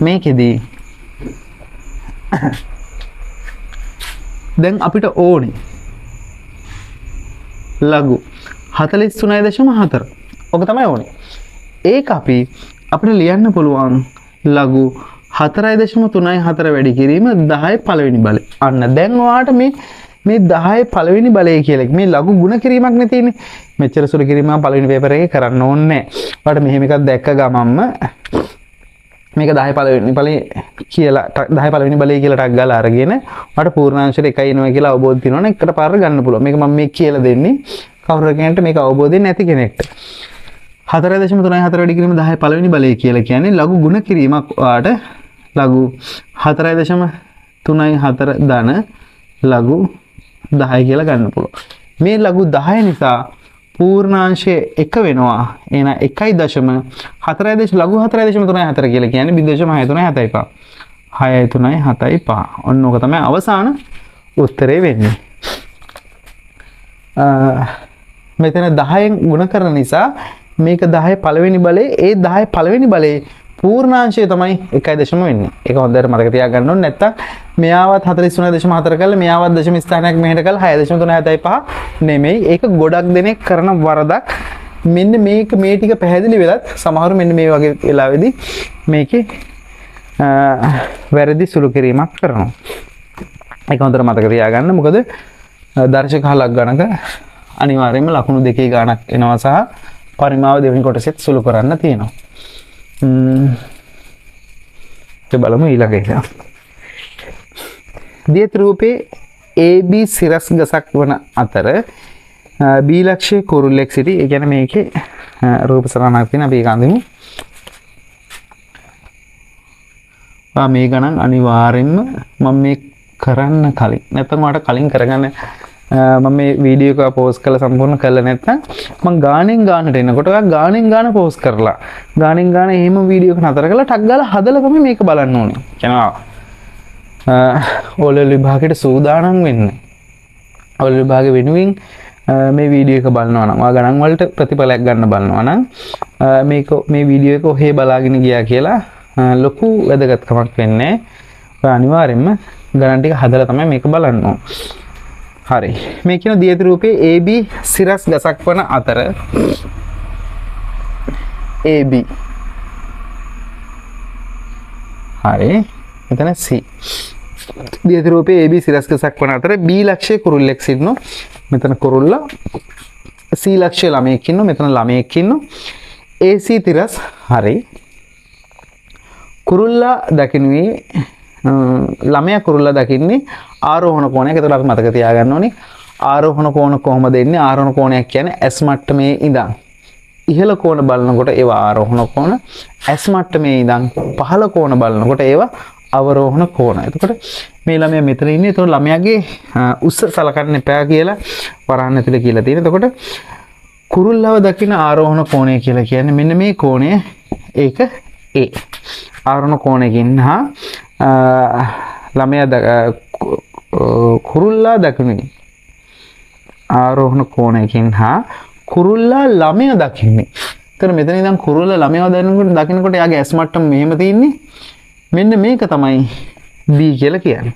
මේකෙදී දැන් අපිට ඕනේ ලඝු 43.4. ඔක තමයි ඕනේ. ඒක අපිට ලියන්න පුළුවන් ලඝු 4.34 වැඩි කිරීම 10 පළවෙනි බලය. අන්න දැන් ඔයාට මේ 10 පළවෙනි බලය කියලා මේ ලඝු ගුණ කිරීමක් නේ තියෙන්නේ. මෙච්චර සුළු කිරීමක් පළවෙනි පේපර් එකේ කරන්න ඕනේ නැහැ. ඔයාලට මෙහෙම එකක් දැක්ක ගමන්ම මේක 10 පළවෙනි බලය කියලා 10 පළවෙනි බලය කියලා ටක් ගාලා අරගෙන ඔයාලට පූර්ණාංශයට 1 එනවා කියලා අවබෝධ තියෙනවනේ එකට පාර ගන්න පුළුවන්. මේක මම මේ කියලා දෙන්නේ කවුරු කෙනෙක්ට මේක අවබෝධයෙන් නැති කෙනෙක්ට. 4.34 වැඩි කිරීම 10 පළවෙනි බලය කියලා කියන්නේ ලඝු ගුණ කිරීමක්. ඔයාලට ලඝු 4.34 ධන ලඝු 10 කියලා ගන්න පුළුවන්. මේ ලඝු 10 නිසා පූර්ණාංශය 1 වෙනවා. එහෙනම් 1.4 ලඝු 4.34 කියලා කියන්නේ 0.637. 6.375. ඔන්න ඕක තමයි අවසාන උත්තරේ වෙන්නේ. මෙතන 10න් ගුණ කරන නිසා මේක 10 පළවෙනි බලේ ඒ 10 පළවෙනි බලේ පූර්ණාංශය තමයි 1 වෙන්නේ. ඒක හොඳට මතක තියාගන්න ඕනේ. නැත්තම් මෙයාවත් 43.4 කරලා මෙයාවත් දශම ස්ථානයක් මෙහෙට කරලා 6.375 නෙමෙයි. ඒක ගොඩක් දෙනෙක් කරන වරදක්. මෙන්න මේක මේ ටික පැහැදිලි වෙලත් සමහරු මෙන්න මේ වගේ වෙලාවෙදී මේකේ වැරදි සුළු කිරීමක් කරනවා. ඒක හොඳට මතක තියාගන්න. මොකද දර්ශක හලක් ගණක අනිවාර්යයෙන්ම ලකුණු දෙකේ ගණක් එනවා සහ පරිමාව දෙවෙනි කොටසෙත් සුළු කරන්න තියෙනවා. බලමු ඊළඟ එක. දියත් රූපේ AB සිරස් ගසක් වන අතර B ලක්ෂයේ කුරුල්ලෙක් සිටි. ඒ කියන්නේ මේකේ රූප සරණක් තියෙන අපි ඒක අඳිමු. මේ ගණන් අනිවාර්යෙන්ම මම මේ කරන්න කලින් නැත්නම් මට කලින් කරගන්න මම මේ වීඩියෝ එක පෝස්ට් කරලා සම්පූර්ණ කරලා නැත්නම් මම ගානෙන් ගානට එනකොට ඔයා ගානෙන් ගාන පෝස්ට් කරලා ගානෙන් ගාන එහෙම වීඩියෝ එක නතර කරලා ටක් ගාලා හදලා තමයි මේක බලන්න ඕනේ. කියනවා ඕලෙවල් විභාගයට සූදානම් වෙන්න. ඕලෙවල් විභාගෙ වෙනුවෙන් මේ වීඩියෝ එක බලනවා නම් ඔයා ගණන් වලට ප්‍රතිඵලයක් ගන්න බලනවා නම් මේ වීඩියෝ එක ඔහේ බලාගෙන ගියා කියලා ලොකු වැදගත්කමක් වෙන්නේ. ඔයා අනිවාර්යෙන්ම ගණන් ටික හදලා තමයි මේක බලන්න ඕන. හරි. මේ කියන දියති රූපයේ AB සිරස් ගසක් වන අතර AB හරි. මෙතන C. දියති රූපයේ AB සිරස් ගසක් වන අතර B ලක්ෂයේ කුරුල්ලෙක් ඉන්නවා. මෙතන කුරුල්ලා C ලක්ෂයේ ළමයෙක් ඉන්නවා. මෙතන ළමයෙක් ඉන්නවා. AC තිරස් හරි. කුරුල්ලා දකින්නේ ළමයා කුරුල්ලා දකින්නේ ආරෝහණ කෝණයක්. ඒකට අපි මතක තියාගන්න ඕනේ ආරෝහණ කෝණ කොහොමද එන්නේ? ආරෝහණ කෝණයක් කියන්නේ S මට්ටමේ ඉඳන් ඉහළ කෝණ බලනකොට ඒවා ආරෝහණ කෝණ, S මට්ටමේ ඉඳන් පහළ කෝණ බලනකොට ඒවා අවරෝහණ කෝණ. එතකොට මේ ළමයා මෙතන ඉන්නේ. එතකොට ළමයාගේ උස්ස සලකන්න එපා කියලා වරහන් ඇතුලේ කියලා තියෙනවා. එතකොට කුරුල්ලව දකින ආරෝහණ කෝණය කියලා කියන්නේ මෙන්න මේ කෝණය. ඒක A. ආරෝහණ කෝණයකින් හා ළමයා කුරුල්ලා දකින්නේ ආරෝහණ කෝණයකින් හා කුරුල්ලා ළමයා දකින්නේ. එතන මෙතන ඉඳන් කුරුල්ලා ළමයා දකිනකොට එයාගේ S මට්ටම මෙහෙම තියෙන්නේ. මෙන්න මේක තමයි B කියලා කියන්නේ.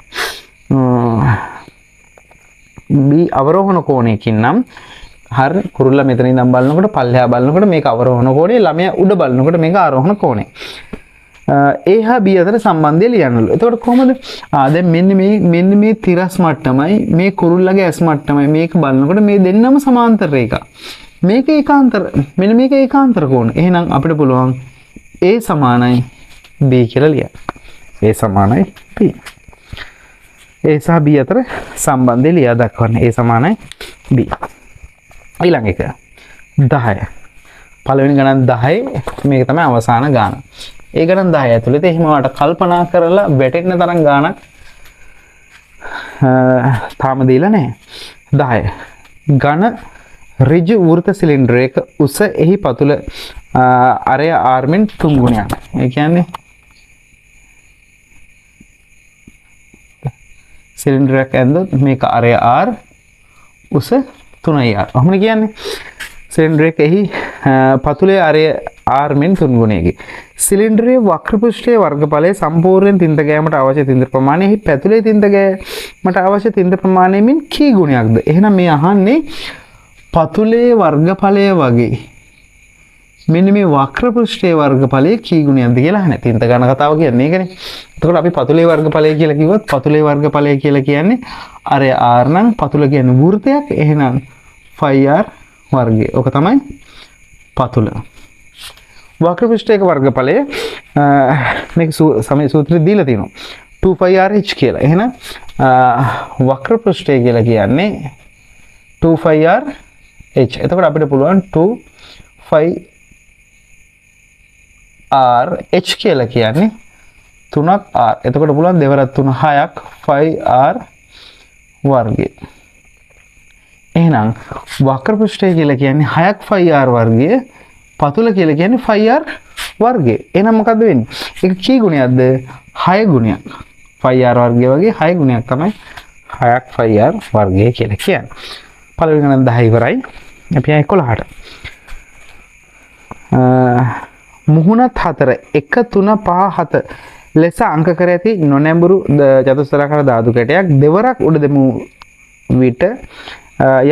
B අවරෝහණ කෝණයකින් නම් හරි කුරුල්ලා මෙතන ඉඳන් බලනකොට පල්ලෙහා බලනකොට මේක අවරෝහණ කෝණය, ළමයා උඩ බලනකොට මේක ආරෝහණ කෝණය. A හා B අතර සම්බන්ධය ලියන්නලු. එතකොට කොහොමද? දැන් මෙන්න මේ තිරස් මට්ටමයි මේ කුරුල්ලගේ S මට්ටමයි මේක බලනකොට මේ දෙන්නම සමාන්තර රේඛා. මේක ඒකාන්තර. මෙන්න මේක ඒකාන්තර කෝණ. එහෙනම් අපිට පුළුවන් A සමානයි B කියලා ලියන්න. A සමානයි B. A සහ B අතර සම්බන්ධය ලියා දක්වන්න. A සමානයි B. ඊළඟ එක 10. පළවෙනි ගණන් 10 මේක තමයි අවසාන ගාන. ඒ ගණන් 10 ඇතුළත එහෙම වට කල්පනා කරලා වැටෙන්න තරම් ගානක් තාම දීලා නැහැ. 10. ඝන ඍජු වෘත සිලින්ඩරයක උස එහි පතුල අරය ආර්මෙන් 3 ගුණයක්. ඒ කියන්නේ සිලින්ඩරයක් ඇඳොත් මේක අරය R උස 3R. ඔහොම කියන්නේ සිලින්ඩරයක එහි පතුලේ අරය R මෙන් 3 ගුණයකි. සිලින්ඩරයේ වක්‍ර පෘෂ්ඨයේ වර්ගඵලය සම්පූර්ණ තින්ත ගෑමට අවශ්‍ය තින්ත ප්‍රමාණය එහි පැතුලේ තින්ත ගෑමට අවශ්‍ය තින්ත ප්‍රමාණය මෙන් කී ගුණයක්ද? එහෙනම් මේ අහන්නේ පතුලේ වර්ගඵලය වගේ මෙන්න මේ වක්‍ර පෘෂ්ඨයේ වර්ගඵලය කී ගුණයක්ද කියලා අහන්නේ. තින්ත ගන්න කතාව කියන්නේ ඒකනේ. එතකොට අපි පතුලේ වර්ගඵලය කියලා කිව්වොත් පතුලේ වර්ගඵලය කියලා කියන්නේ අර R නම් පතුල කියන්නේ වෘත්තයක්. එහෙනම් 5R වර්ගය. ඔක තමයි පතුල. වක්‍ර පෘෂ්ඨයක වර්ගඵලය මේක සමය සූත්‍රය දීලා තියෙනවා 2πrh කියලා. එහෙනම් වක්‍ර පෘෂ්ඨය කියලා කියන්නේ 2πrh. එතකොට අපිට පුළුවන් 2πrh කියලා කියන්නේ 3ක් r. එතකොට පුළුවන් දෙවරක් 3 6ක් 5r වර්ගය. එහෙනම් වක්‍ර පෘෂ්ඨය කියලා කියන්නේ 6ක් 5r වර්ගය. පතුල කියලා කියන්නේ 5r වර්ගය. එහෙනම් මොකද්ද වෙන්නේ? ඒක කී ගුණයක්ද? 6 ගුණයක්. 5r වර්ගය වගේ 6 ගුණයක් තමයි 6ක් 5r වර්ගය කියලා කියන්නේ. පළවෙනි ගණන් 10 ඉවරයි. අපි ආ 11ට. මුහුණත් 4 1 3 5 7 ලෙස අංක කර ඇති නොනැඹුරු චතුස්තරාකාර ධාතු කැටයක් දෙවරක් උඩ දෙමු විට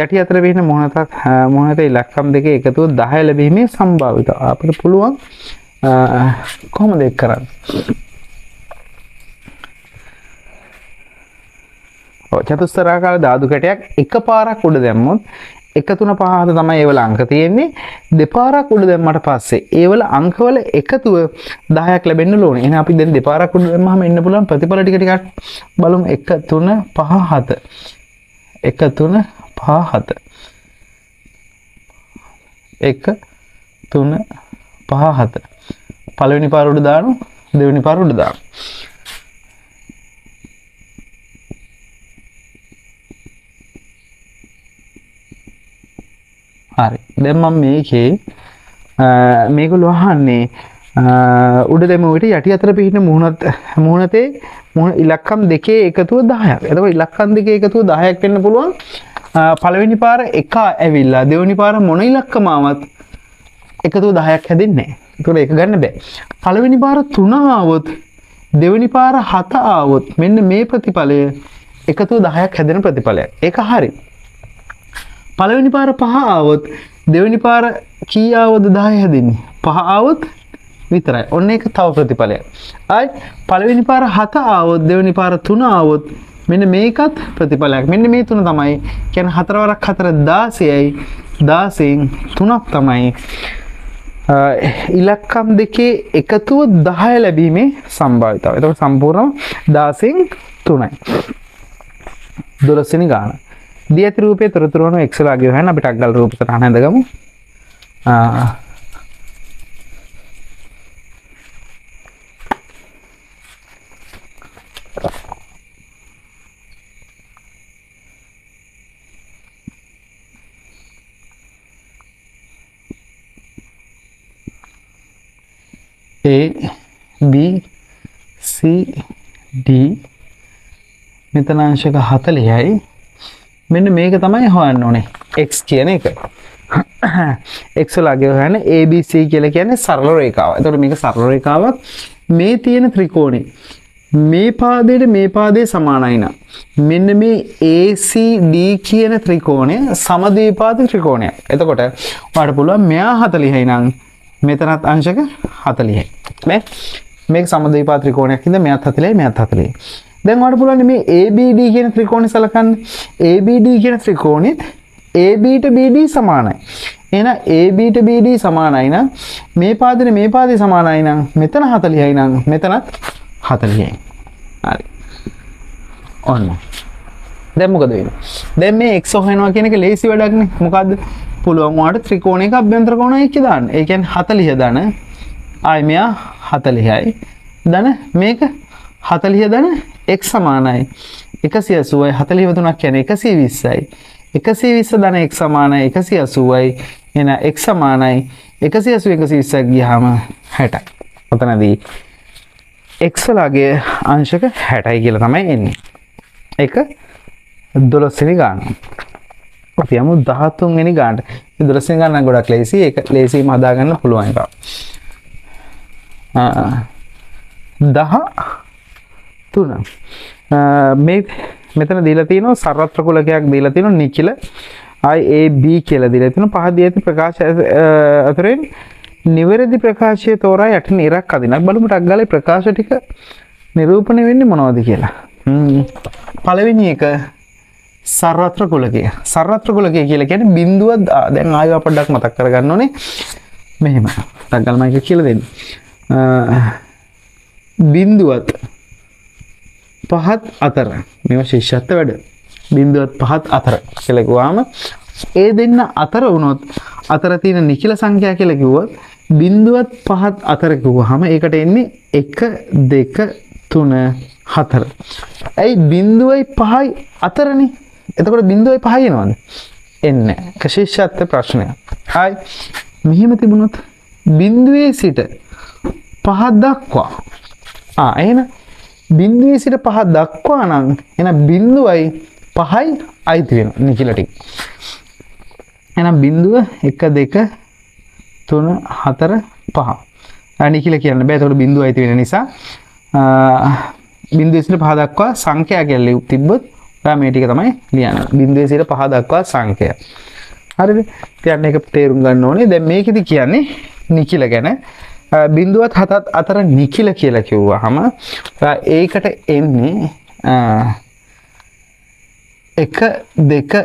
යටි අතර වෙන මොහොතේ ඉලක්කම් දෙකේ එකතුව 10 ලැබීමේ සම්භාවිතාව අපිට පුළුවන් කොහොමද ඒක කරන්නේ? චතුස්තරාකාර ධාතු කැටයක් එකපාරක් උඩ දැම්මොත් 1 3 5 7 තමයි ඒවල අංක තියෙන්නේ. දෙපාරක් උඩ දැම්මට පස්සේ ඒවල අංකවල එකතුව 10ක් ලැබෙන්න ඕනේ. එහෙනම් අපි දැන් දෙපාරක් උඩ දැම්මම එන්න පුළුවන් ප්‍රතිඵල ටික ටිකක් බලමු. 1 3 5 7 1 3 5 7 1 3 5 7 පළවෙනි පාර උඩ දානවා, දෙවෙනි පාර උඩ දානවා. හරි. දැන් මම මේකේ මේගොල්ලෝ අහන්නේ උඩ දෙමුවට යටි අතර පිහිටන මුහුණතේ ඉලක්කම් දෙකේ එකතුව 10ක්. එතකොට ඉලක්කම් දෙකේ එකතුව 10ක් වෙන්න පුළුවන්. පළවෙනි පාර 1 ඇවිල්ලා දෙවෙනි පාර මොන ඉලක්කම ආවත් එකතුව 10ක් හැදෙන්නේ නැහැ. ඒකට ඒක ගන්න බෑ. පළවෙනි පාර 3 ආවොත් දෙවෙනි පාර 7 ආවොත් මෙන්න මේ ප්‍රතිඵලය එකතුව 10ක් හැදෙන ප්‍රතිඵලයක්. ඒක හරි. පළවෙනි පාර 5 ආවොත් දෙවෙනි පාර කී ආවොත් 10 හැදෙන්නේ? 5 ආවොත් විතරයි. ඔන්න ඒක තව ප්‍රතිඵලයක්. ආයි පළවෙනි පාර 7 ආවොත් දෙවෙනි පාර 3 ආවොත් මෙන්න මේකත් ප්‍රතිඵලයක්. මෙන්න මේ තුන තමයි කියන්නේ 4 වරක් 4 16යි 16න් 3ක් තමයි ඉලක්කම් දෙකේ එකතුව 10 ලැබීමේ සම්භාවිතාවය. එතකොට සම්පූර්ණ 16න් 3යි. 12 වෙනි ගාන. දී ඇති රූපයේ තොරතුරු වන x ලාගේ හොයන්න අපිට අග්ගල් රූප සටහන හඳගමු. A B C D මෙතන අංශක 40යි. මෙන්න මේක තමයි හොයන්න ඕනේ x කියන එක. x ලාගේ හොයන්න ABC කියලා කියන්නේ සරල රේඛාව. එතකොට මේක සරල රේඛාවක්. මේ තියෙන ත්‍රිකෝණේ මේ පාදයට මේ පාදයේ සමානයි නම් මෙන්න මේ ACD කියන ත්‍රිකෝණය සමද්විපාද ත්‍රිකෝණයක්. එතකොට ඔයාලට පුළුවන් මෙයා 40යි නම් මෙතනත් අංශක 40යි. මේක සමද්විපාද ත්‍රිකෝණයක් ඉඳන් මෙයාත් 40යි මෙයාත් 40යි. දැන් ඔයාලට පුළුවන් මේ ABD කියන ත්‍රිකෝණය සලකන්න. ABD කියන ත්‍රිකෝණෙත් AB ට BD සමානයි. එහෙනම් AB ට BD සමානයි නම් මේ පාදේ මේ පාදේ සමානයි නම් මෙතන 40යි නම් මෙතනත් 40යි. හරි. ඔන්න. දැන් මොකද වෙන්නේ? දැන් මේ x හොයනවා කියන එක ලේසි වැඩක් නේ. මොකද්ද? පුළුවන් ඔයාලට ත්‍රිකෝණයක අභ්‍යන්තර කෝණය එක්ක දාන්න. ඒ කියන්නේ 40 ධන ආයි මෙයා 40යි. ධන මේක 40 ධන x සමානයි 180යි 43ක් කියන්නේ 120යි 120 ධන x සමානයි 180යි එන x සමානයි 180 120ක් ගියාම 60යි. ඔතනදී x ලාගේ අංශක 60යි කියලා තමයි එන්නේ. ඒක 12 වෙනි ගාන. අපි යමු 13 වෙනි ගානට. 12 වෙනි ගාන නම් ගොඩක් ලේසි. ඒක ලේසියෙන්ම හදා ගන්න පුළුවන් එකක්. 13 මේ මෙතන දීලා තියෙනවා සර්වත්‍ර කුලකයක් දීලා තියෙනවා නිකිල IAB කියලා දීලා තියෙනවා. පහදී ඇති ප්‍රකාශ අතරින් නිවැරදි ප්‍රකාශය තෝරා යට නිරක් අදිනක් බලමු ටක් ගාලා ප්‍රකාශ ටික නිරූපණය වෙන්නේ මොනවද කියලා. පළවෙනි එක සර්වත්‍ර කුලකය. සර්වත්‍ර කුලකය කියලා කියන්නේ බිඳුව දැන් ආයෙ පොඩ්ඩක් මතක් කරගන්න ඕනේ. මෙහෙම ටක් ගාලා මම එක කියලා දෙන්න. බිඳුවත් පහත් අතර මේවා ශිෂ්‍යත්ව වැඩ. බිඳුවත් පහත් අතර කියලා කිව්වම ඒ දෙන්න අතර වුණොත් අතර තියෙන නිකිල සංඛ්‍යා කියලා කිව්වොත් බිඳුවත් පහත් අතර කිව්වහම ඒකට එන්නේ 1 2 3 4. ඇයි බිඳුවයි පහයි අතරනේ. එතකොට බිඳුවයි පහයි එනවද? එන්නේ. ශිෂ්‍යත්ව ප්‍රශ්නය. හයි මෙහිම තිබුණොත් බිඳුවේ සිට 5 දක්වා එහෙනම් බිඳුවේ සිට 5 දක්වා නම් එහෙනම් බිඳුවයි 5යි අයිති වෙනවා නිකිල ටික. එහෙනම් බිඳුව 1 2 3 4 5. නිකිල කියන්න බෑ. ඒතකොට බිඳුව අයිති වෙන නිසා බිඳුවේ සිට 5 දක්වා සංඛ්‍යා කියලා තිබ්බොත් ඔයා මේ ටික තමයි ලියන්නේ. බිඳුවේ සිට 5 දක්වා සංඛ්‍යා. හරිද? ඉතින් ඒක තේරුම් ගන්න ඕනේ. දැන් මේකෙදි කියන්නේ නිකිල ගැන බිඳුවත් හතත් අතර නිකිල කියලා කිව්වහම ඒකට එන්නේ 1 2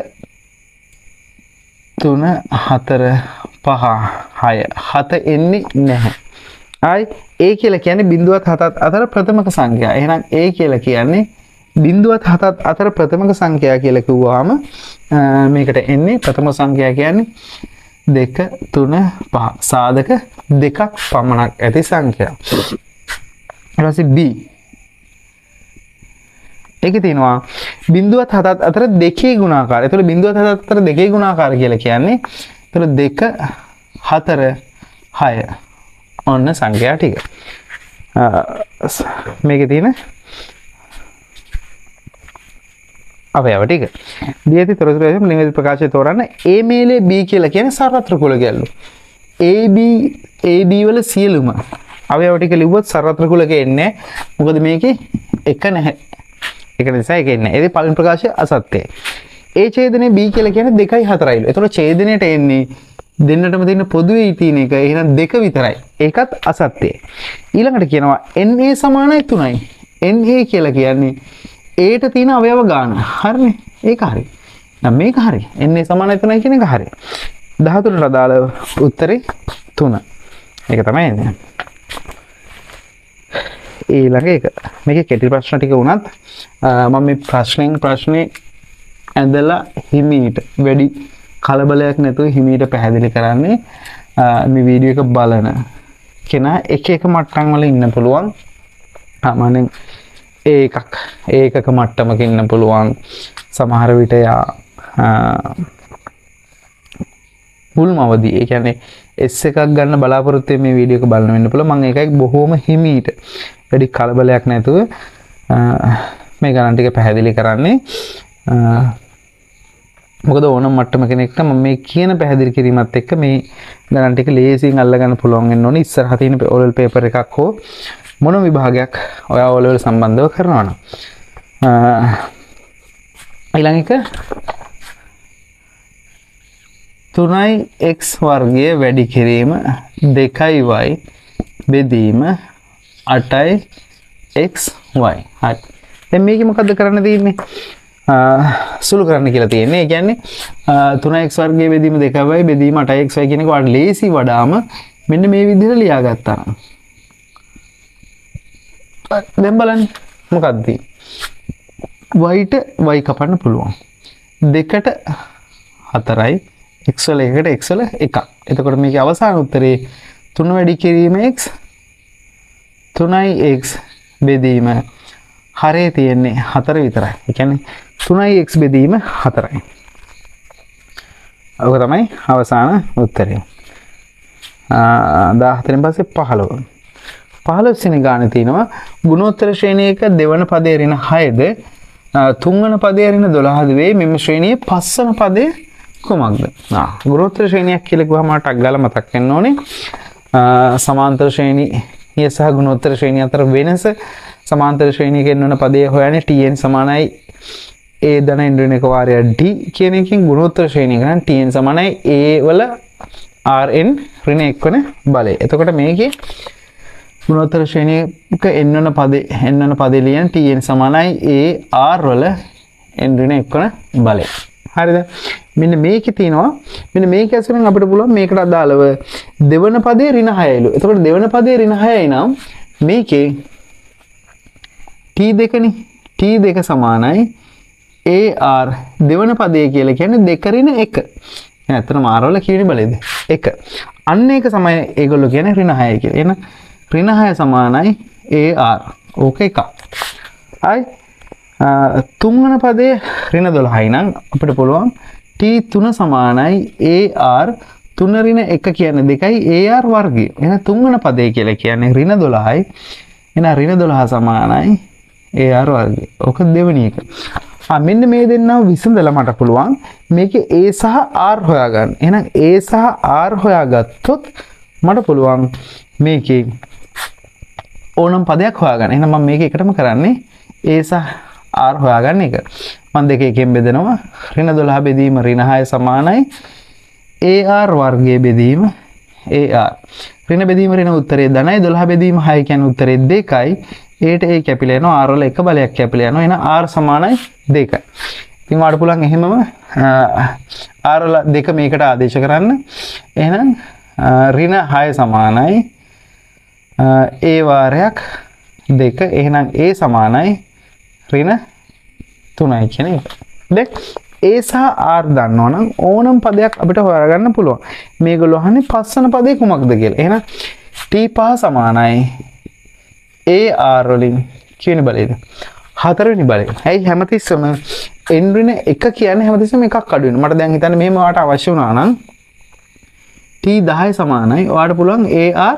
3 4 5 6 7 එන්නේ නැහැ. ආයි ඒ කියලා කියන්නේ බිඳුවත් හතත් අතර ප්‍රථමක සංඛ්‍යා. එහෙනම් ඒ කියලා කියන්නේ බිඳුවත් හතත් අතර ප්‍රථමක සංඛ්‍යා කියලා කිව්වහම මේකට එන්නේ ප්‍රථම සංඛ්‍යා කියන්නේ 2 3 5 සාධක දෙකක් පමණක් ඇති සංඛ්‍යා. ඊට පස්සේ B ඒකේ තියෙනවා බිඳුවත් හතත් අතර දෙකේ ගුණාකාර. ඒතකොට බිඳුවත් හතත් අතර දෙකේ ගුණාකාර කියලා කියන්නේ එතකොට 2 4 6 ඔන්න සංඛ්‍යා ටික. මේකේ තියෙන අවයව ටික. දී ඇති තොරතුරු වලින් නිවැරදි ප්‍රකාශය තෝරන්න. A මේලේ B කියලා කියන්නේ සර්වත්‍ර කුල ගැල්ලු. AB වල සියලුම අවයව ටික ලිව්වොත් සර්වත්‍ර කුලක එන්නේ. මොකද මේකේ එක නැහැ. ඒක නිසා ඒක එන්නේ. ඒකේ පළවෙනි ප්‍රකාශය අසත්‍යයි. A ඡේදනයේ B කියලා කියන්නේ 2යි 4යිලු. එතකොට ඡේදනයට එන්නේ දෙන්නටම තියෙන පොදුවේ තියෙන එක. එහෙනම් 2 විතරයි. ඒකත් අසත්‍යයි. ඊළඟට කියනවා NA සමානයි 3යි. NA කියලා කියන්නේ ඒට තියෙන අවයව ගාන. හරිනේ. ඒක හරි. දැන් මේක හරි. NA සමානයි 3යි කියන එක හරි. 13ට අදාළ උත්තරේ 3. ඒක තමයි එන්නේ. ඊළඟ එක. මේකේ කෙටි ප්‍රශ්න ටික වුණත් මම මේ ප්‍රශ්නේ ඇඳලා හිමීට වැඩි කලබලයක් නැතුව හිමීට පැහැදිලි කරන්නේ මේ වීඩියෝ එක බලන කෙනා එක මට්ටම් වල ඉන්න පුළුවන්. සාමාන්‍යයෙන් ඒකක මට්ටමක ඉන්න පුළුවන්. සමහර විට යා මුල්ම අවදි. ඒ කියන්නේ S එකක් ගන්න බලාපොරොත්තු වෙන මේ වීඩියෝ එක බලන වෙන්න පුළුවන්. මම ඒකයි බොහොම හිමීට වැඩි කලබලයක් නැතුව මේ ගණන් ටික පැහැදිලි කරන්නේ. මොකද ඕනම මට්ටම කෙනෙක්ට මම මේ කියන පැහැදිලි කිරීමත් එක්ක මේ ගණන් ටික ලේසියෙන් අල්ලගන්න පුළුවන් වෙන්න ඕනේ. ඉස්සරහ තියෙන ඕරල් පේපර් එකක් හෝ මොන විභාගයක් ඔයා ඕලෙවල් සම්බන්ධව කරනවා නම්. ඊළඟ එක 3x වර්ගය වැඩි කිරීම 2y බෙදීම 8xy. හරි. දැන් මේකේ මොකද්ද කරන්න තියෙන්නේ? සුළු කරන්න කියලා තියෙන්නේ. ඒ කියන්නේ 3x වර්ගය බෙදීම 2y බෙදීම 8xy කියන එක වඩා ලේසි වඩාම මෙන්න මේ විදිහට ලියාගත්තා නම්. දැන් බලන්න මොකක්ද? y ට y කපන්න පුළුවන්. 2ට 4යි x වල 1ට x වල 1. එතකොට මේකේ අවසාන උත්තරේ 3 වැඩි කිරීම x 3x බෙදීම හරේ තියෙන්නේ 4 විතරයි. ඒ කියන්නේ 3x බෙදීම 4යි. ඔක තමයි අවසාන උත්තරය. 14න් පස්සේ 15. 15 වෙනි ගානේ තියෙනවා ගුණෝත්තර ශ්‍රේණියක දෙවන පදයේ ඍණ 6ද තුන්වන පදයේ ඍණ 12ද වේ. මෙම ශ්‍රේණියේ පස්වන පදයේ කොමක්ද? ගුණෝත්තර ශ්‍රේණියක් කියලා කිව්වම ටක් ගාලා මතක් වෙන්න ඕනේ. සමාන්තර ශ්‍රේණිය සහ ගුණෝත්තර ශ්‍රේණිය අතර වෙනස. සමාන්තර ශ්‍රේණියකින් වෙන පදයේ හොයන්නේ tn සමානයි a ධන ඍණ එක වාරයක් d කියන එකකින් ගුණෝත්තර ශ්‍රේණියක නම් tn සමානයි a වල rn ඍණ 1 වන බලය. එතකොට මේකේ ගුණෝත්තර ශ්‍රේණියක n වන පදේ ලියන tn සමානයි a r වල n ඍණ 1 වන බලය. හරිද? මෙන්න මේකේ තියෙනවා මෙන්න මේක ඇසුරෙන් අපිට පුළුවන් මේකට අදාළව දෙවන පදේ ඍණ 6යිලු. එතකොට දෙවන පදේ ඍණ 6යි නම් මේකේ t2 නේ. t2 සමානයි ar දෙවන පදේ කියලා කියන්නේ 2 ඍණ 1. එහෙනම් අතනම r වල කීවෙනි බලයද? 1. අන්න ඒක තමයි ඒගොල්ලෝ කියන්නේ ඍණ 6 කියලා. එහෙනම් ඍණ 6 සමානයි ar. ඕක එකක්. හරි. තුන්වන පදේ ඍණ 12යි නම් අපිට පුළුවන් t3 සමානයි ar 3 ඍණ 1 කියන්නේ 2යි ar වර්ගය. එහෙනම් තුන්වන පදේ කියලා කියන්නේ ඍණ 12යි. එහෙනම් ඍණ 12 සමානයි ar වර්ගය. ඕක දෙවෙනි එක. මෙන්න මේ දෙන්නව විසඳලා මට පුළුවන් මේකේ a සහ r හොයාගන්න. එහෙනම් a සහ r හොයාගත්තොත් මට පුළුවන් මේකේ ඕනම පදයක් හොයාගන්න. එහෙනම් මම මේක එකටම කරන්නේ a සහ r හොයාගන්න එක. මම දෙක එකෙන් බෙදනවා. ඍණ 12 බෙදීම ඍණ 6 සමානයි ar වර්ගයේ බෙදීම ar. ඍණ බෙදීම ඍණ උත්තරේ ධනයි 12 බෙදීම 6 කියන්නේ උත්තරේ 2යි. ඒට a කැපිලා යනවා r වල එක බලයක් කැපිලා යනවා. එහෙනම් r සමානයි 2යි. ඉතින් වාට පුළුවන් එහෙමම r වල 2 මේකට ආදේශ කරන්න. එහෙනම් ඍණ 6 සමානයි a වාරයක් 2. එහෙනම් a සමානයි ඍණ 3යි කියන එක. දැන් a සහ r දන්නවනම් ඕනම පදයක් අපිට හොයාගන්න පුළුවන්. මේගොල්ලෝ අහන්නේ පස්වන පදේ කුමක්ද කියලා. එහෙනම් t5 සමානයි ar වලින් කියන බලයද? 4 වෙනි බලය. ඇයි හැමතිස්සම n ඍණ 1 කියන්නේ හැමතිස්සම එකක් අඩු වෙනවා. මට දැන් හිතන්න මෙහෙම වාට අවශ්‍ය වුණා නම් t 10 සමානයි. ඔයාලට පුළුවන් ar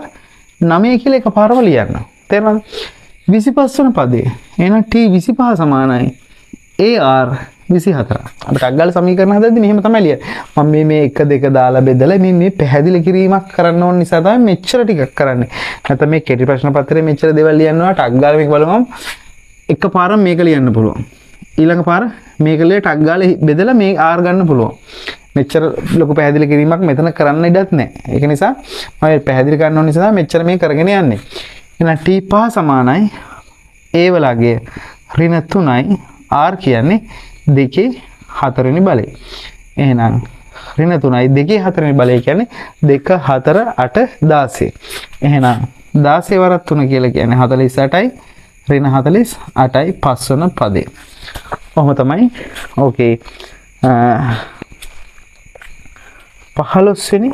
9 කියලා එකපාරම ලියන්න. තේරුණාද? 25 වෙනි පදේ. එහෙනම් t 25 සමානයි ar 24. අපිට අග්ගල සමීකරණ හදද්දි මෙහෙම තමයි ලියන්නේ. මම මේ 1 2 දාලා බෙදලා මේ පැහැදිලි කිරීමක් කරන්න ඕන නිසා තමයි මෙච්චර ටිකක් කරන්නේ. නැත්නම් මේ කෙටි ප්‍රශ්න පත්‍රයේ මෙච්චර දේවල් ලියන්න ඕනට අග්ගල මේක බලමු. එකපාරම මේක ලියන්න පුළුවන්. ඊළඟ පාර මේක ලියට අග්ගල බෙදලා මේ r ගන්න පුළුවන්. මෙච්චර ලොකු පැහැදිලි කිරීමක් මෙතන කරන්න ඉඩක් නැහැ. ඒක නිසා මම පැහැදිලි කරන්න ඕන නිසා මෙච්චර මේ කරගෙන යන්නේ. එහෙනම් t 5 සමානයි a වලගේ ඍණ 3යි r කියන්නේ 2 4 වෙනි බලය. එහෙනම් ඍණ 3යි 2 4 වෙනි බලය කියන්නේ 2 4 8 16. එහෙනම් 16 වරක් 3 කියලා කියන්නේ 48යි ඍණ 48යි 5 වෙනි පදේ. කොහොම තමයි? ඕකේ. 15 වෙනි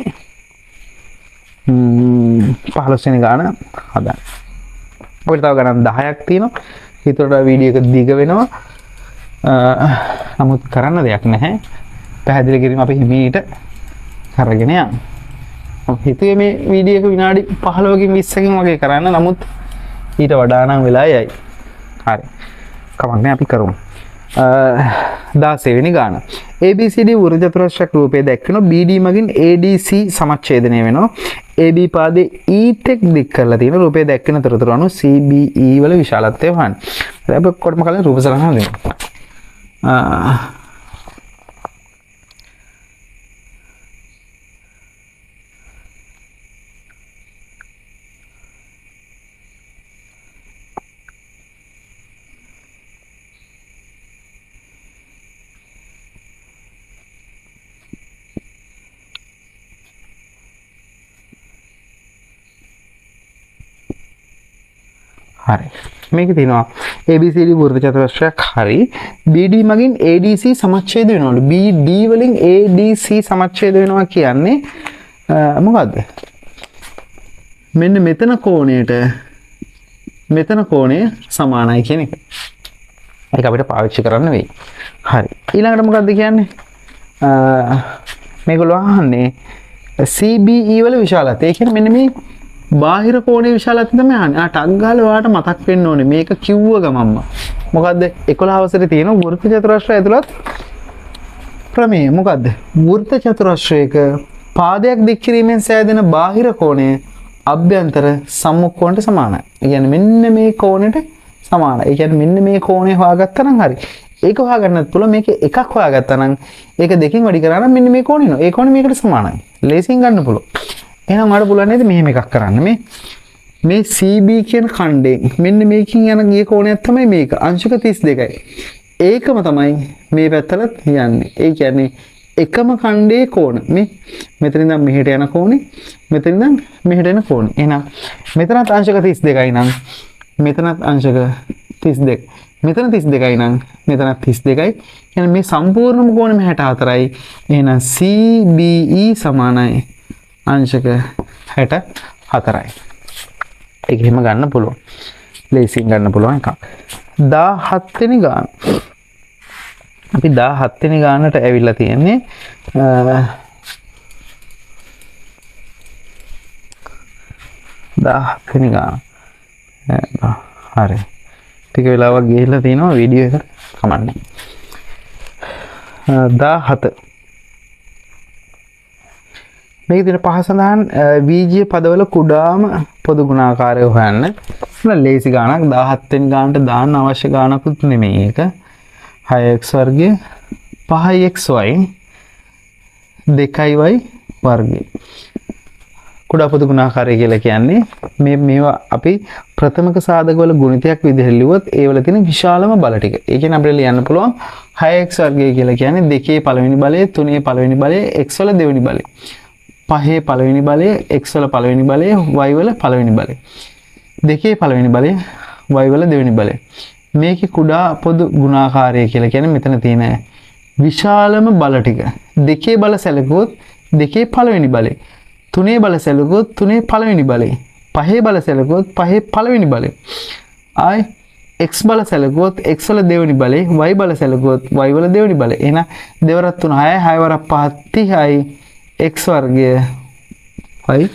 ගාන හදන්න. අපිට තව ගණන් 10ක් තියෙනවා. හිතුවට වීඩියෝ එක දිග වෙනවා. නමුත් කරන්න දෙයක් නැහැ. පැහැදිලි කිරීම අපි හිමීට කරගෙන යන්න. මම හිතුවේ මේ වීඩියෝ එක විනාඩි 15කින් 20කින් වගේ කරන්න. නමුත් ඊට වඩා නම් වෙලා යයි. හරි. කමක් නැහැ අපි කරමු. 16 වෙනි ගාන. ABCD වෘත්ත චතුරස්‍රයක් රූපයේ දැක්වෙනවා. BD මගින් ADC සමච්ඡේදනය වෙනවා. AB පාදයේ E තෙක් දික් කරලා තියෙන රූපයේ දැක්වෙන තොරතුරු අනුව CBE වල විශාලත්වය හොයන්න. අපි කොටම කලින් රූප සලකන හදමු. හරි. මේකේ තියෙනවා ABCD වෘත්ත චතුරස්‍රයක් හරි. BD මගින් ADC සමච්ඡේද වෙනවලු. BD වලින් ADC සමච්ඡේද වෙනවා කියන්නේ මොකද්ද? මෙන්න මෙතන කෝණයට මෙතන කෝණය සමානයි කියන එක. ඒක අපිට පාවිච්චි කරන්න වෙයි. හරි. ඊළඟට මොකද්ද කියන්නේ? මේගොල්ලෝ අහන්නේ CBE වල විශාලත්වය. ඒ කියන්නේ මෙන්න මේ බාහිර කෝණයේ විශාලත්වය තමයි අහන්නේ. ටක් ගාලා ඔයාලට මතක් වෙන්න ඕනේ. මේක කිව්ව ගමන්ම. මොකද්ද? 11 අවසරේ තියෙන වෘත්ත චතුරස්‍රය ඇතුළත් ප්‍රමේය. මොකද්ද? වෘත්ත චතුරස්‍රයක පාදයක් දික් කිරීමෙන් සෑදෙන බාහිර කෝණය අභ්‍යන්තර සම්මුඛ කෝණයට සමානයි. ඒ කියන්නේ මෙන්න මේ කෝණයට සමානයි. ඒ කියන්නේ මෙන්න මේ කෝණය හොයාගත්තා නම් හරි. ඒක හොයාගන්නත් පුළුවන්. මේක එකක් හොයාගත්තා නම් ඒක දෙකකින් වැඩි කරා නම් මෙන්න මේ කෝණය නෝ. ඒ කෝණය මේකට සමානයි. ලේසියෙන් ගන්න පුළුවන්. එහෙනම් මට පුළුවන් නේද මෙහෙම එකක් කරන්න. මේ CB කියන ඛණ්ඩයෙන් මෙන්න මේකින් යන ගිය කෝණයක් තමයි මේක. අංශක 32යි. ඒකම තමයි මේ පැත්තට යන්නේ. ඒ කියන්නේ එකම ඛණ්ඩයේ කෝණ. මෙතන ඉඳන් මෙහෙට යන කෝණේ, මෙතන ඉඳන් මෙහෙට එන කෝණේ. එහෙනම් මෙතනත් අංශක 32යි නම් මෙතනත් අංශක 32. මෙතන 32යි නම් මෙතනත් 32යි. එහෙනම් මේ සම්පූර්ණම කෝණෙම 64යි. එහෙනම් CBE සමානයි අංශක 64යි. ඒක එහෙම ගන්න පුළුවන්. ලේසියෙන් ගන්න පුළුවන් එකක්. 17 වෙනි ගාන. අපි 17 වෙනි ගානට ඇවිල්ලා තියෙන්නේ 17 වෙනි ගාන. හරි. ටික වෙලාවක් ගිහිල්ලා තිනවා වීඩියෝ එකට කමන්නේ. 17 මේක දින පහ සඳහන් බීජීය පදවල කුඩාම පොදු ගුණාකාරය හොයන්න. ලේසි ගානක් 17 වෙනි ගානට දාන්න අවශ්‍ය ගානකුත් නෙමෙයි ඒක. 6x වර්ගය 5xy 2y වර්ගය. කුඩා පොදු ගුණාකාරය කියලා කියන්නේ මේවා අපි ප්‍රථමක සාධකවල ගුණිතයක් විදිහට ලිව්වොත් ඒ වල තියෙන විශාලම බල ටික. ඒ කියන්නේ අපිට ලියන්න පුළුවන් 6x වර්ගය කියලා කියන්නේ 2 පළවෙනි බලය, 3 පළවෙනි බලය, x වල දෙවෙනි බලය. 5 පළවෙනි බලය, x වල පළවෙනි බලය, y වල පළවෙනි බලය. 2 පළවෙනි බලය, y වල දෙවෙනි බලය. මේකේ කුඩා පොදු ගුණාකාරය කියලා කියන්නේ මෙතන තියෙන විශාලම බල ටික. 2 බල සැලකුවොත් 2 පළවෙනි බලය. 3 බල සැලකුවොත් 3 පළවෙනි බලය. 5 බල සැලකුවොත් 5 පළවෙනි බලය. ආයි x බල සැලකුවොත් x වල දෙවෙනි බලය, y බල සැලකුවොත් y වල දෙවෙනි බලය. එහෙනම් 2 වරක් 3 6යි, 6 වරක් 5 30යි. x වර්ගය 5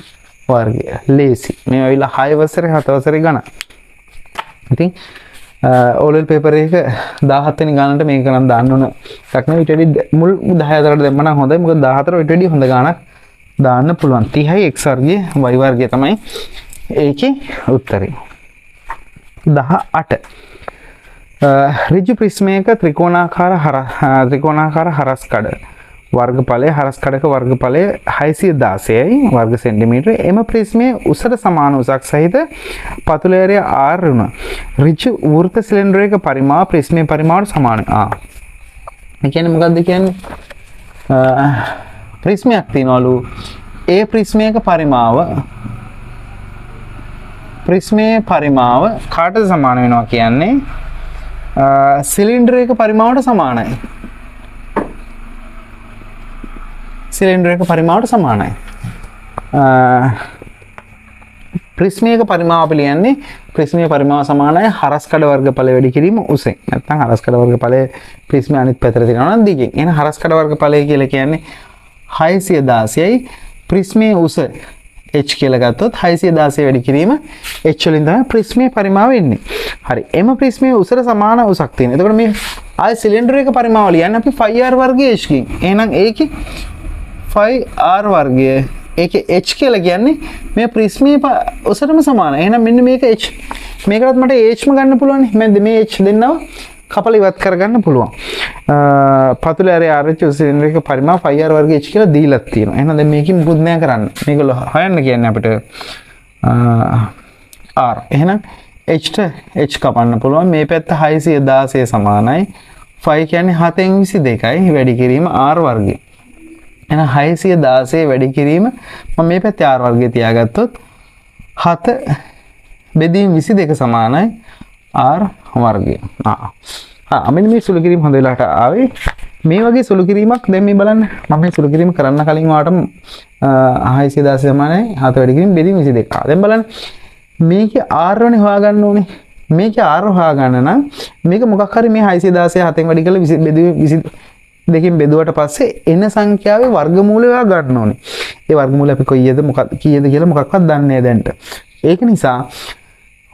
වර්ගය. ලේසි. මේ ඇවිල්ලා 6 වසරේ 7 වසරේ ගණන්. ඉතින් ඕලෙල් පේපර් එක 17 වෙනි ගානට මේක නම් දාන්න ඕන එකක් නෙවෙයි. ඊට වැඩි මුල් 14ට දැම්ම නම් හොඳයි. මොකද 14 ඊට වැඩි හොඳ ගානක් දාන්න පුළුවන්. 30යි x වර්ගය y වර්ගය තමයි ඒකේ උත්තරේ. 18 ඍජු ප්‍රිස්මයක ත්‍රිකෝණාකාර හරස් කඩ වර්ගඵලය හරස් කඩක වර්ගඵලය 616යි වර්ග සෙන්ටිමීටර. එම ප්‍රිස්මයේ උසට සමාන උසක් සහිත පතුලේරිය r වුණ ඍජු වෘත්ත සිලින්ඩරයක පරිමාව ප්‍රිස්මයේ පරිමාවට සමානයි. ඒ කියන්නේ මොකක්ද කියන්නේ? ප්‍රිස්මයක් තියනවලු. ඒ ප්‍රිස්මයක පරිමාව කාටද සමාන වෙනවා කියන්නේ? සිලින්ඩරයක පරිමාවට සමානයි. සිලින්ඩරයක පරිමාවට සමානයි. ප්‍රිස්මයක පරිමාව අපි ලියන්නේ ප්‍රිස්මයේ පරිමාව සමානයි හරස් කඩ වර්ගඵලය වැඩි කිරීම උසෙන්. නැත්නම් හරස් කඩ වර්ගඵලය ප්‍රිස්මයේ අනිත් පැත්තට තියෙනවා නම් දිගෙන්. එහෙනම් හරස් කඩ වර්ගඵලය කියලා කියන්නේ 616යි ප්‍රිස්මයේ උස h කියලා ගත්තොත් 616 වැඩි කිරීම h වලින් තමයි ප්‍රිස්මයේ පරිමාව එන්නේ. හරි. එම ප්‍රිස්මයේ උසට සමාන උසක් තියෙනවා. එතකොට මේ ආය සිලින්ඩරයක පරිමාව ලියන්නේ අපි 5r වර්ගයේ h කින්. එහෙනම් ඒකේ 5r වර්ගය ඒකේ h කියලා කියන්නේ මේ ප්‍රිස්මයේ උසටම සමානයි. එහෙනම් මෙන්න මේක h. මේකටත් මට hම ගන්න පුළුවන් නේ. මේ h දෙන්නව කපල ඉවත් කරගන්න පුළුවන්. පතුලේ ආරච්චි සිලින්ඩරයක පරිමාව 5r වර්ගය h කියලා දීලා තියෙනවා. එහෙනම් දැන් මේකෙන් මුකුත් නෑ කරන්න. මේගොල්ලෝ හොයන්න කියන්නේ අපිට r. එහෙනම් h ට h කපන්න පුළුවන්. මේ පැත්ත 616 සමානයි. 5 කියන්නේ 7න් 22යි වැඩි කිරීම r වර්ගය. එහෙනම් 616 වැඩි කිරීම මම මේ පැත්තේ r වර්ගය තියාගත්තොත් 7 බෙදීම 22 සමානයි r වර්ගය. මෙන්න මේ සුළු කිරීම හොඳ වෙලාවට ආවේ. මේ වගේ සුළු කිරීමක් දැන් මේ බලන්න. මම මේ සුළු කිරීම කරන්න කලින් වාට 616 සමානයි 7 වැඩි කිරීම බෙදීම 22. දැන් බලන්න මේකේ r වනේ හොයාගන්න ඕනේ. මේකේ r හොයාගන්න නම් මේක මොකක් හරි මේ 616 7න් වැඩි කරලා 22කින් බෙදුවට පස්සේ එන සංඛ්‍යාවේ වර්ගමූලය හොයා ගන්න ඕනේ. ඒ වර්ගමූලය අපි කොයියද කීයද කියලා මොකක්වත් දන්නේ නැහැ දැන්ට. ඒක නිසා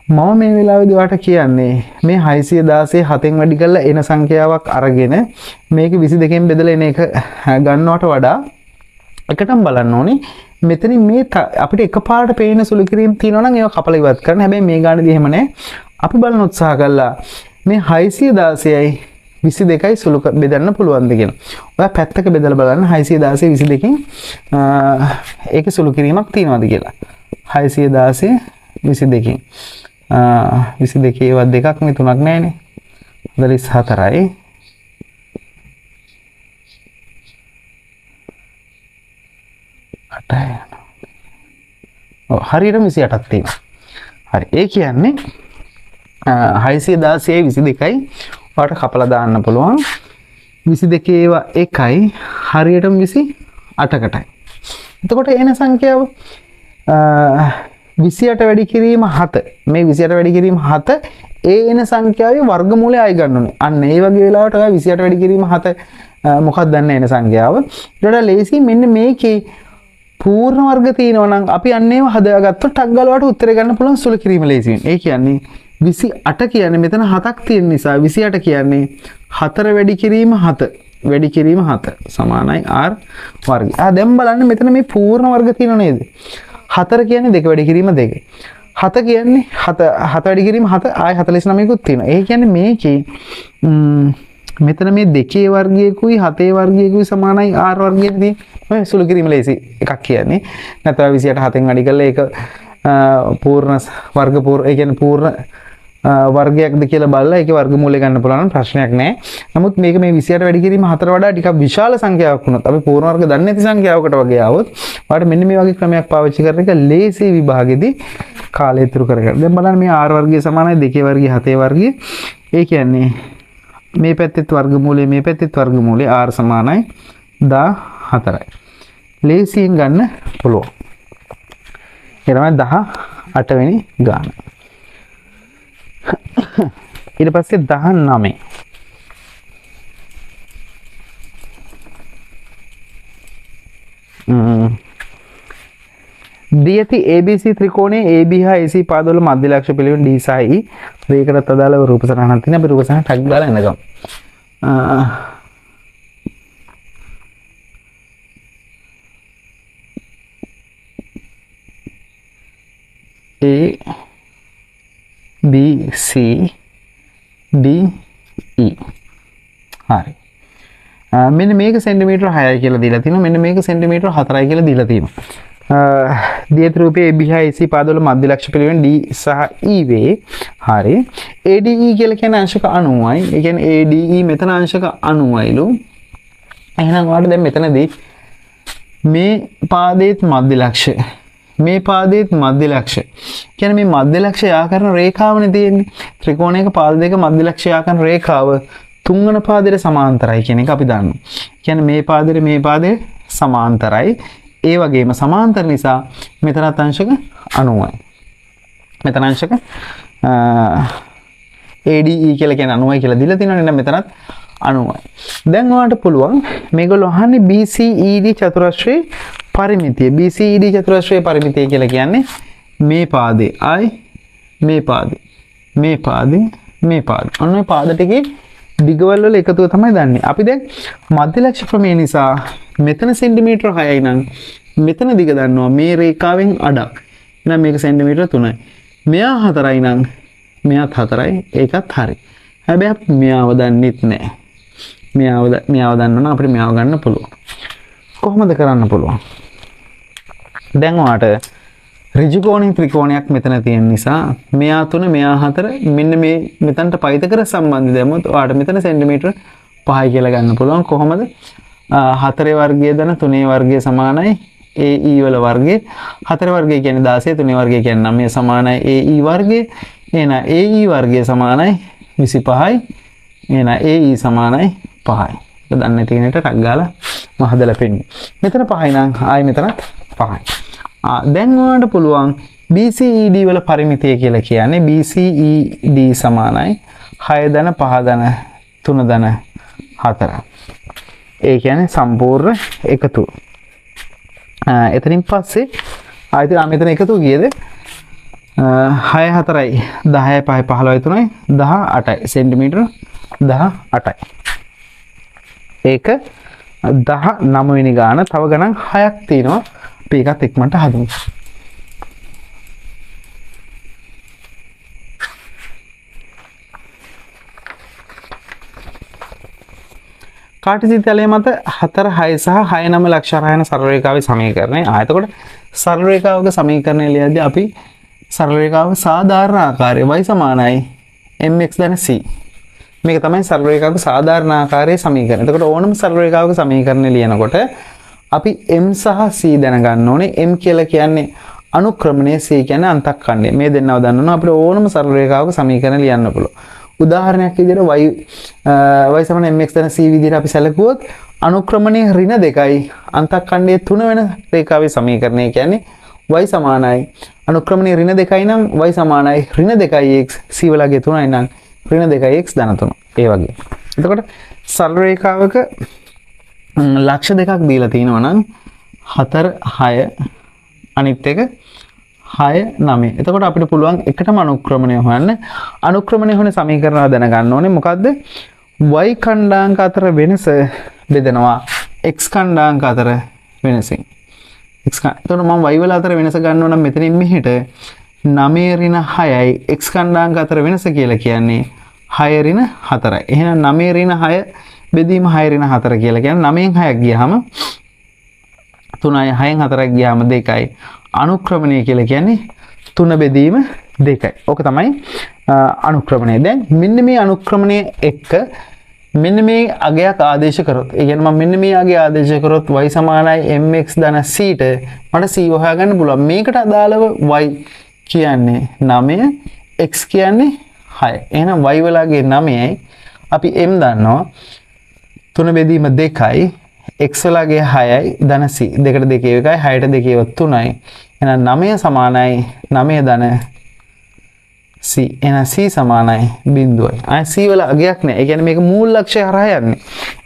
මම මේ වෙලාවේදී ඔයාලට කියන්නේ මේ 616 7න් වැඩි කරලා එන සංඛ්‍යාවක් අරගෙන මේක 22කින් බෙදලා එන එක ගන්නවට වඩා එකටම බලන්න ඕනේ. මෙතනින් මේ අපිට එකපාරට පේන සුළු කිරීම තියෙනවා නම් ඒවා කපලා ඉවත් කරන්න. හැබැයි මේ ගානේදී එහෙම නැහැ. අපි බලන උත්සාහ කළා මේ 616යි 22යි සුළු බෙදන්න පුළුවන්ද කියලා. ඔයා පැත්තක බෙදලා බලන්න 616 22කින් ඒකේ සුළු කිරීමක් තියෙනවද කියලා. 616 22කින් 22 ඒවා දෙකක් නේ තුනක් නැහැනේ. 44යි 8යි. ඔව් හරියට 28ක් තියෙනවා. හරි. ඒ කියන්නේ 616 22යි ඔයාලට කපලා දාන්න පුළුවන්. 22 ඒවා 1යි හරියටම 28කටයි. එතකොට එන සංඛ්‍යාව 28 වැඩි කිරීම 7. මේ 28 වැඩි කිරීම 7 ඒ එන සංඛ්‍යාවේ වර්ගමූලය අය ගන්න ඕනේ. අන්න ඒ වගේ වෙලාවට ඔයා 28 වැඩි කිරීම 7 මොකක්ද දන්නේ එන සංඛ්‍යාව. ඊට වඩා ලේසි මෙන්න මේකේ පූර්ණ වර්ග තියෙනවා නම් අපි අන්න ඒව හදාගත්තොත් ටක් ගාලාවට උත්තරේ ගන්න පුළුවන් සුළු කිරීම ලේසි වෙන. ඒ කියන්නේ 28 කියන්නේ මෙතන 7ක් තියෙන නිසා 28 කියන්නේ 4 වැඩි කිරීම 7 වැඩි කිරීම 7 සමානයි r වර්ගය. දැන් බලන්න මෙතන මේ පූර්ණ වර්ග තියෙනව නේද? 4 කියන්නේ 2 වැඩි කිරීම 2. 7 කියන්නේ 7 වැඩි කිරීම 7 ආය 49කුත් තියෙනවා. ඒ කියන්නේ මේකේ මෙතන මේ 2 වර්ගයකුයි 7 වර්ගයකුයි සමානයි r වර්ගයේදී ඔය සුළු කිරීම ලේසි එකක් කියන්නේ. නැත්නම් 28 7න් වැඩි කරලා ඒක පූර්ණ වර්ග ඒ කියන්නේ පූර්ණ වර්ගයක්ද කියලා බලලා ඒකේ වර්ගමූලය ගන්න පුළුවන් නම් ප්‍රශ්නයක් නැහැ. නමුත් මේක මේ 28 වැඩි කිරීම 4 වඩා ටිකක් විශාල සංඛ්‍යාවක් වුණොත් අපි පූර්ණ වර්ග දන්නේ නැති සංඛ්‍යාවකට වගේ ආවොත් ඔයාලට මෙන්න මේ වගේ ක්‍රමයක් පාවිච්චි කරන එක ලේසි විභාගෙදී කාලය ඉතුරු කරගන්න. දැන් බලන්න මේ r වර්ගය සමානයි 2 වර්ගය 7 වර්ගය. ඒ කියන්නේ මේ පැත්තෙත් වර්ගමූලය මේ පැත්තෙත් වර්ගමූලය r සමානයි 14යි. ලේසියෙන් ගන්න පුළුවන්. ඒ තමයි 18 වෙනි ගාන. ඊට පස්සේ 19 19 දී ඇති ABC ත්‍රිකෝණයේ AB හා AC පාදවල මධ්‍ය ලක්ෂ පිළිවෙල D සහ E. ඒකටත් අදාළව රූප සටහනක් තියෙනවා. අපි රූප සටහන ටැග් දාලා එනගමු. A B C D E. හරි. මෙන්න මේක සෙන්ටිමීටර 6යි කියලා දීලා තිනවා. මෙන්න මේක සෙන්ටිමීටර 4යි කියලා දීලා තියෙනවා. දියත් රූපයේ AB හා AC පාදවල මධ්‍ය ලක්ෂ පිළිවෙල D සහ E වේ. හරි. ADE කියලා කියන අංශක 90යි. ඒ කියන්නේ ADE මෙතන අංශක 90යිලු. එහෙනම් ඔයාලට දැන් මෙතනදී මේ පාදයේත් මධ්‍ය ලක්ෂය මේ පාදයේත් මධ්‍ය ලක්ෂය කියන්නේ මේ මධ්‍ය ලක්ෂය යා කරන රේඛාවනේ තියෙන්නේ. ත්‍රිකෝණයක පාද දෙක මධ්‍ය ලක්ෂය යා කරන රේඛාව තුන්වන පාදයට සමාන්තරයි කියන එක අපි දන්නවා. කියන්නේ මේ පාදෙට මේ පාදේ සමාන්තරයි. ඒ වගේම සමාන්තර නිසා මෙතනත් අංශක 90යි. මෙතන අංශක ADE කියලා කියන 90යි කියලා දීලා තියෙනවනේ. නම් මෙතනත් 90යි. දැන් ඔයාලට පුළුවන් මේගොල්ලෝ අහන්නේ BCED චතුරස්‍රයේ පරිමිතිය. BCED චතුරස්‍රයේ පරිමිතිය කියලා කියන්නේ මේ පාදේ අය මේ පාදේ මේ පාදේ මේ පාදේ. අන්න මේ පාද ටිකේ දිගවල වල එකතුව තමයි දන්නේ. අපි දැන් මධ්‍ය ලක්ෂ ක්‍රමය නිසා මෙතන සෙන්ටිමීටර 6යි නම් මෙතන දිග දන්නවා මේ රේඛාවෙන් අඩක්. එහෙනම් මේක සෙන්ටිමීටර 3යි. මෙයා 4යි නම් මෙයාත් 4යි. ඒකත් හරි. හැබැයි අපි මෙයාව දන්නෙත් නැහැ. මෙයාව දන්නවනම් අපිට මෙයාව ගන්න පුළුවන්. කොහොමද කරන්න පුළුවන්? දැන් ඔයාට ඍජු කෝණී ත්‍රිකෝණයක් මෙතන තියෙන නිසා මෙයා 3 මෙයා 4 මෙන්න මේ මෙතනට පයිතකර සම්බන්ධය දැම්මොත් ඔයාට මෙතන සෙන්ටිමීටර 5යි කියලා ගන්න පුළුවන්. කොහොමද? 4 වර්ගය දන 3 වර්ගය සමානයි AE වල වර්ගය. 4 වර්ගය කියන්නේ 16 3 වර්ගය කියන්නේ 9 සමානයි AE වර්ගය. එහෙනම් AE වර්ගය සමානයි 25යි. එහෙනම් AE සමානයි 5යි. ඒක දන්නේ නැති කෙනෙක්ට ටක් ගාලා මම හදලා පෙන්නන්නේ. මෙතන 5යි නම් ආයි මෙතනත් 5යි. දැන් ඔයාලට පුළුවන් BCED වල පරිමිතිය කියලා කියන්නේ BCED සමානයි 6 ධන 5 ධන 3 ධන 4. ඒ කියන්නේ සම්පූර්ණ එකතු. එතනින් පස්සේ ආයෙත් මෙතන එකතු ගියද 6 4යි 10යි 5යි 15යි 3යි 18යි සෙන්ටිමීටර 18යි. ඒක 19 වෙනි ගාන. තව ගණන් 6ක් තියෙනවා. අපි ඒකත් ඉක්මනට හදමු. කාටසිය තලයේ මත 4 6 සහ 6 9 ලක්ෂාරයන සරල රේඛාවේ සමීකරණය. එතකොට සරල රේඛාවක සමීකරණය ලියද්දී අපි සරල රේඛාව සාධාරණ ආකාරය y සමානයි mx ධන c. මේක තමයි සරල රේඛාවක සාධාරණ ආකාරයේ සමීකරණය. එතකොට ඕනම සරල රේඛාවක සමීකරණය ලියනකොට අපි m සහ c දැනගන්න ඕනේ. m කියලා කියන්නේ අනුක්‍රමණය, c කියන්නේ අන්තක්ඛණ්ඩය. මේ දෙන්නව දන්නවනම් අපිට ඕනම සරල රේඛාවක සමීකරණ ලියන්න පුළුවන්. උදාහරණයක් විදිහට y සමාන mx ධන c විදිහට අපි සැලකුවොත් අනුක්‍රමණයේ ඍණ 2යි අන්තක්ඛණ්ඩයේ 3 වෙන රේඛාවේ සමීකරණය කියන්නේ y සමානයි අනුක්‍රමණයේ ඍණ 2යි නම් y සමානයි ඍණ 2x c වලගේ 3යි නම් ඍණ 2x ධන 3. ඒ වගේ. එතකොට සරල රේඛාවක ලක්ෂ දෙකක් දීලා තිනවා නම් 4 6 අනිත් එක 6 9. එතකොට අපිට පුළුවන් එකටම අනුක්‍රමණය හොයන්න. අනුක්‍රමණය හොයන සමීකරණ දැනගන්න ඕනේ. මොකද්ද? y ඛණ්ඩාංක අතර වෙනස බෙදනවා x ඛණ්ඩාංක අතර වෙනසින්. එතකොට මම y වල අතර වෙනස ගන්නවා නම් මෙතනින් මෙහෙට 9 ඍණ 6යි x ඛණ්ඩාංක අතර වෙනස කියලා කියන්නේ 6 ඍණ 4යි. එහෙනම් 9 ඍණ 6 බෙදීම 6 ඍණ 4 කියලා කියන්නේ 9න් 6ක් ගියාම 3යි 6න් 4ක් ගියාම 2යි. අනුක්‍රමණය කියලා කියන්නේ 3 බෙදීම 2යි. ඕක තමයි අනුක්‍රමණය. දැන් මෙන්න මේ අනුක්‍රමණය එක්ක මෙන්න මේ අගයක් ආදේශ කරොත්, ඒ කියන්නේ මම මෙන්න මේ අගය ආදේශ කරොත් y සමානයි mx ධන c ට මට c හොයාගන්න පුළුවන්. මේකට අදාළව y කියන්නේ 9, x කියන්නේ 6. එහෙනම් y වලගේ 9යි අපි m දන්නවා 3 බෙදීම 2යි, x වලගේ 6යි ධන c. 2ට 2 එකයි, 6ට 2 3යි. එහෙනම් 9 සමානයි 9 ධන c. එහෙනම් c සමානයි 0යි. ආයි c වල අගයක් නැහැ. ඒ කියන්නේ මේක මූල ලක්ෂය හරහා යන්නේ.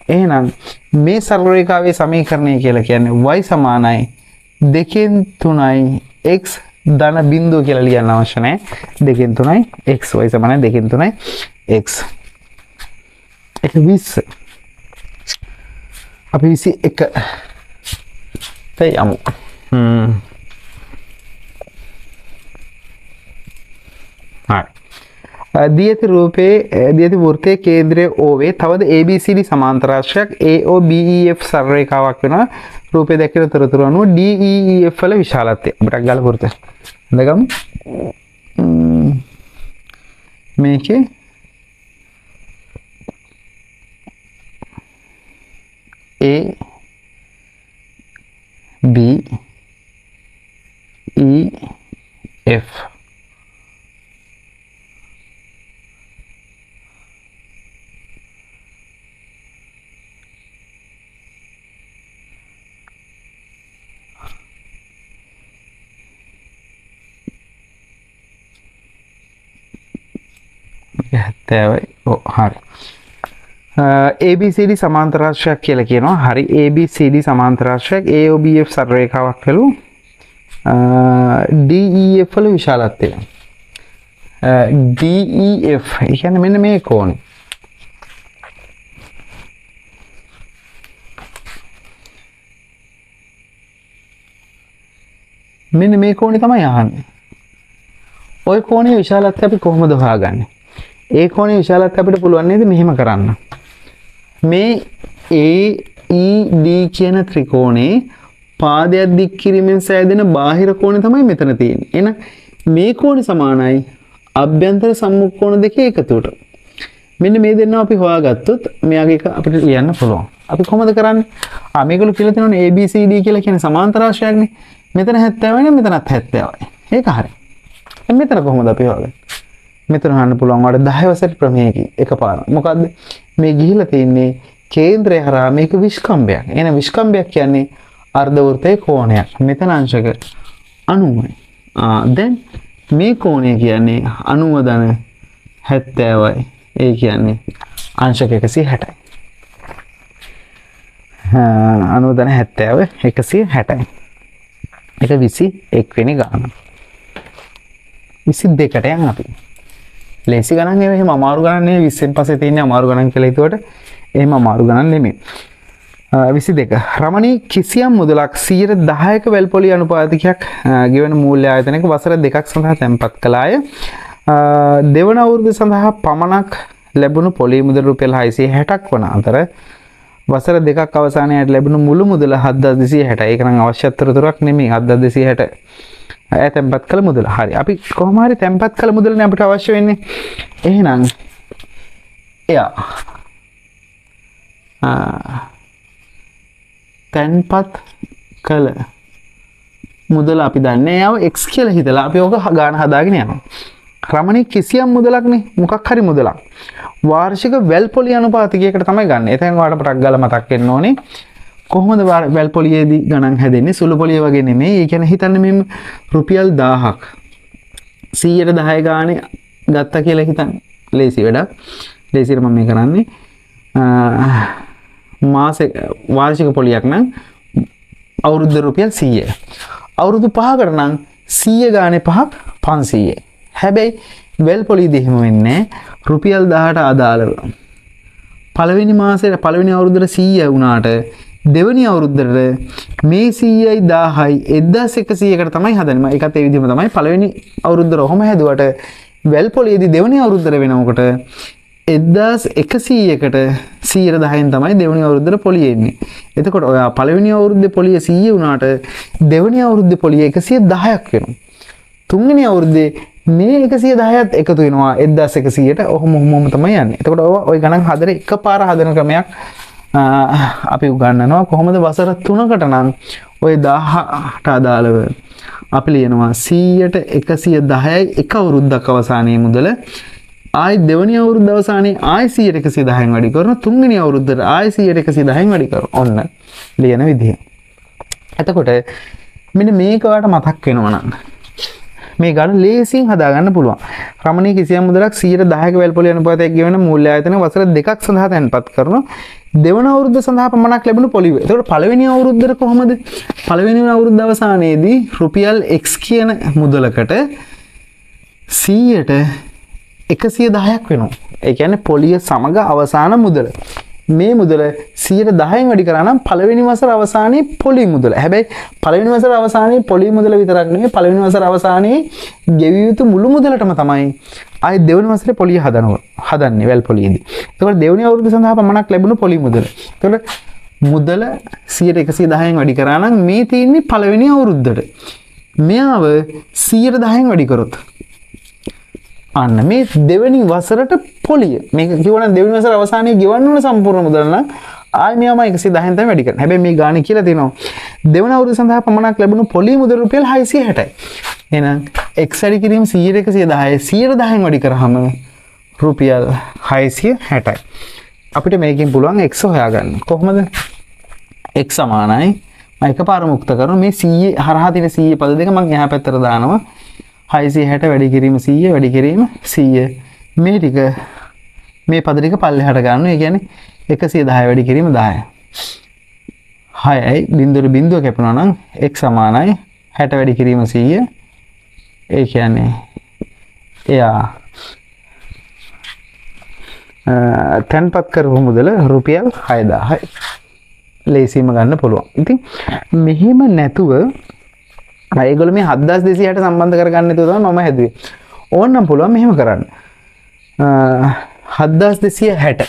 එහෙනම් මේ සරල රේඛාවේ සමීකරණය කියලා කියන්නේ y සමානයි 2 3යි x ධන බිංදුව කියලා ලියන්න අවශ්‍ය නැහැ. 2 3යි x y සමානයි 2 3යි x. ඒක 20. අපි 21 තේ යමු. दियति रूपे दियति वृत्ते केंद्रे Oवे तवद ABCD समांतरांशයක් AOBEF සරලරේඛාවක් වෙනවා. රූපේ දැක්කේ තොරතුරු අනුව DEF වල විශාලත්වය අපිට ගාලා වෘත්තය. හඳගමු. මේකේ A B E F හරි ABCD සමාන්තරාංශයක් කියලා කියනවා. හරි ABCD සමාන්තරාංශයක් AOBF සරලරේඛාවක් වල DEF වල විශාලත්වය DEF ඒ කියන්නේ මෙන්න මේ කෝණය. මෙන්න මේ කෝණය තමයි අහන්නේ. ওই කෝණයේ විශාලත්වය අපි කොහොමද හොයාගන්නේ? ඒ කෝණයේ විශාලත්වය අපිට පුළුවන් නේද මෙහෙම කරන්න. මේ AED කියන ත්‍රිකෝණේ පාදයක් දික් කිරීමෙන් සෑදෙන බාහිර කෝණය තමයි මෙතන තියෙන්නේ. එහෙනම් මේ කෝණය සමානයි අභ්‍යන්තර සම්මුඛ කෝණ දෙකේ එකතුවට. මෙන්න මේ දෙන්නා අපි හොයාගත්තොත් මෙයාගේ එක අපිට ලියන්න පුළුවන්. අපි කොහොමද කරන්නේ? මේගොල්ලෝ කියලා තියෙනවනේ ABCD කියලා කියන සමාන්තරාංශයක්නේ. මෙතන 70යි නේ මෙතනත් 70යි. ඒක හරියි. මෙතන කොහොමද අපි හොයාගන්නේ? මෙතන හොයන්න පුළුවන් වල 10 වසරේ ප්‍රමේයකින් එකපාර. මොකද්ද? මේ ගිහිලා තියෙන්නේ කේන්ද්‍රය හරහා මේක විස්කම්භයක්. එහෙනම් විස්කම්භයක් කියන්නේ අර්ධ වෘත්තයේ කෝණයක්. මෙතන අංශක 90යි. දැන් මේ කෝණය කියන්නේ 90 ධන 70යි. ඒ කියන්නේ අංශක 160යි. 90 ධන 70 160යි. ඒක 21 වෙනි ගාන. 22ට යන් අපි. ලේසි ගණන් නෙවෙයි එහෙම අමාරු ගණන් නෙවෙයි 20න් පස්සේ තියෙන අමාරු ගණන් කියලා හිතුවට එහෙම අමාරු ගණන් නෙමෙයි. 22 රමණී කිසියම් මුදලක් 10%ක වැල්පොලි අනුපාතිකයක් ගෙවන මූල්‍ය ආයතනයක වසර 2ක් සඳහා තැන්පත් කළාය. දෙවන අවුරුද්ද සඳහා පමණක් ලැබුණු පොලි මුදල් රුපියල් 660ක් වන අතර වසර 2ක් අවසානයේදී ලැබුණු මුළු මුදල 7260යි. ඒක නම් අවශ්‍ය තොරතුරක් නෙමෙයි 7260. තැන්පත් කළ මුදල. හරි. අපි කොහොම හරි තැන්පත් කළ මුදලනේ අපිට අවශ්‍ය වෙන්නේ. එහෙනම් එයා තැන්පත් කළ මුදල අපි දන්නේ යව x කියලා හිතලා අපි ඕක ගාන හදාගෙන යනවා. රමණී කිසියම් මුදලක්නේ මොකක් හරි මුදලක්. වාර්ෂික වැල්පොලි අනුපාතිකයකට තමයි ගන්න. එතෙන් ඔයාලට පටක් ගාලා මතක් වෙන්න ඕනේ. කොහොමද වැල්පොලියේදී ගණන් හැදෙන්නේ? සුළු පොලිය වගේ නෙමෙයි. ඒ කියන්නේ හිතන්න මෙන්න රුපියල් 1000ක් 100ට 10 ගානේ ගත්තා කියලා හිතන්න. ලේසි වැඩක්. ලේසියට මම මේ කරන්නේ මාසේ වාර්ෂික පොලියක් නම් අවුරුද්ද රුපියල් 100යි. අවුරුදු 5කට නම් 100 ගානේ 5ක් 500යි. හැබැයි වැල්පොලියේදී එහෙම වෙන්නේ රුපියල් 10ට අදාළව. පළවෙනි මාසයේ පළවෙනි අවුරුද්දට 100 වුණාට දෙවෙනි අවුරුද්දට මේ 100යි 1000යි 1100කට තමයි හදන්නේ. ඒකත් ඒ විදිහම තමයි පළවෙනි අවුරුද්දට ඔහොම හැදුවට වැල්පොලියේදී දෙවෙනි අවුරුද්දට වෙනකොට 1100කට 110න් තමයි දෙවෙනි අවුරුද්දට පොලිය එන්නේ. එතකොට ඔයා පළවෙනි අවුරුද්දේ පොලිය 100 වුණාට දෙවෙනි අවුරුද්දේ පොලිය 110ක් වෙනවා. තුන්වෙනි අවුරුද්දේ මේ 110ත් එකතු වෙනවා 1100ට. ඔහොම තමයි යන්නේ. එතකොට ඔය ගණන් හදලා එකපාර හදන ක්‍රමයක් අපි උගන්වනවා. කොහොමද වසර 3කට නම් ඔය 1000ට අදාළව අපි ලියනවා 100ට 110යි එක අවුරුද්දක් අවසානයේ මුදල. ආයි දෙවෙනි අවුරුද්ද අවසානයේ ආයි 100ට 110න් වැඩි කරනවා. තුන්වෙනි අවුරුද්දට ආයි 100ට 110න් වැඩි කරනවා. ඔන්න ලියන විදිහ. එතකොට මෙන්න මේක ඔයාලට මතක් වෙනවා නම් මේ ගණන ලේසියෙන් හදාගන්න පුළුවන්. රමණීය කිසියම් මුදලක් 110ක වැල් පොලි අනුපාතයක් ගෙවන මූල්‍ය ආයතන වසර 2ක් සඳහා තැන්පත් කරනවා. දෙවන අවුරුද්ද සඳහා පමණක් ලැබුණු පොලිව. එතකොට පළවෙනි අවුරුද්දට කොහොමද? පළවෙනි අවුරුද්ද අවසානයේදී රුපියල් x කියන මුදලකට 100ට 110ක් වෙනවා. ඒ කියන්නේ පොලිය සමග අවසාන මුදල. මේ මුදල 110න් වැඩි කරා නම් පළවෙනි වසර අවසානයේ පොලි මුදල. හැබැයි පළවෙනි වසර අවසානයේ පොලි මුදල විතරක් නෙවෙයි පළවෙනි වසර අවසානයේ ගෙවිය යුතු මුළු මුදලටම තමයි ආයේ දෙවෙනි වසරේ පොලිය හදන්නේ වැල් පොලියේදී. ඒකට දෙවෙනි අවුරුද්ද සඳහා පමණක් ලැබුණු පොලි මුදල. ඒකට මුදල 110න් වැඩි කරා නම් මේ තියෙන්නේ පළවෙනි අවුරුද්දට. මෙයාව 110න් වැඩි කරොත් අන්න මේ දෙවෙනි වසරට පොලිය මේක කිව්වනම් දෙවෙනි වසර අවසානයේ ගෙවන්න ඕන සම්පූර්ණ මුදල නම් ආයෙ මෙයාම 110න් තමයි වැඩි කරන්නේ. හැබැයි මේ ගානේ කියලා තියෙනවා දෙවෙනි අවුරුද්ද සඳහා පමණක් ලැබුණු පොලිය මුදල රුපියල් 660යි. එහෙනම් x වැඩි කිරීම 110න් වැඩි කරාම රුපියල් 660යි. අපිට මේකෙන් පුළුවන් x හොයාගන්න. කොහොමද? x සමානයි මම එකපාර මුක්ත කරනවා මේ 100 හරහා තියෙන 100 පද දෙක මම එහා පැත්තට දානවා. 660 වැඩි කිරීම 100 වැඩි කිරීම 100 මේ ටික මේ පද ටික පල්ලෙහාට ගන්නවා. ඒ කියන්නේ 110 වැඩි කිරීම 10. 6යි බිඳුවට බිඳුව කැපුණා නම් x සමානයි 60 වැඩි කිරීම 100. ඒ කියන්නේ එයා තැන්පත් කරපු මුදල රුපියල් 6000යි. ලේසියෙන්ම ගන්න පුළුවන්. ඉතින් මෙහෙම නැතුව ඒගොල්ලෝ මේ 7260ට සම්බන්ධ කරගන්න නැතුව තමයි මම හැදුවේ. ඕනනම් පුළුවන් මෙහෙම කරන්න. 7260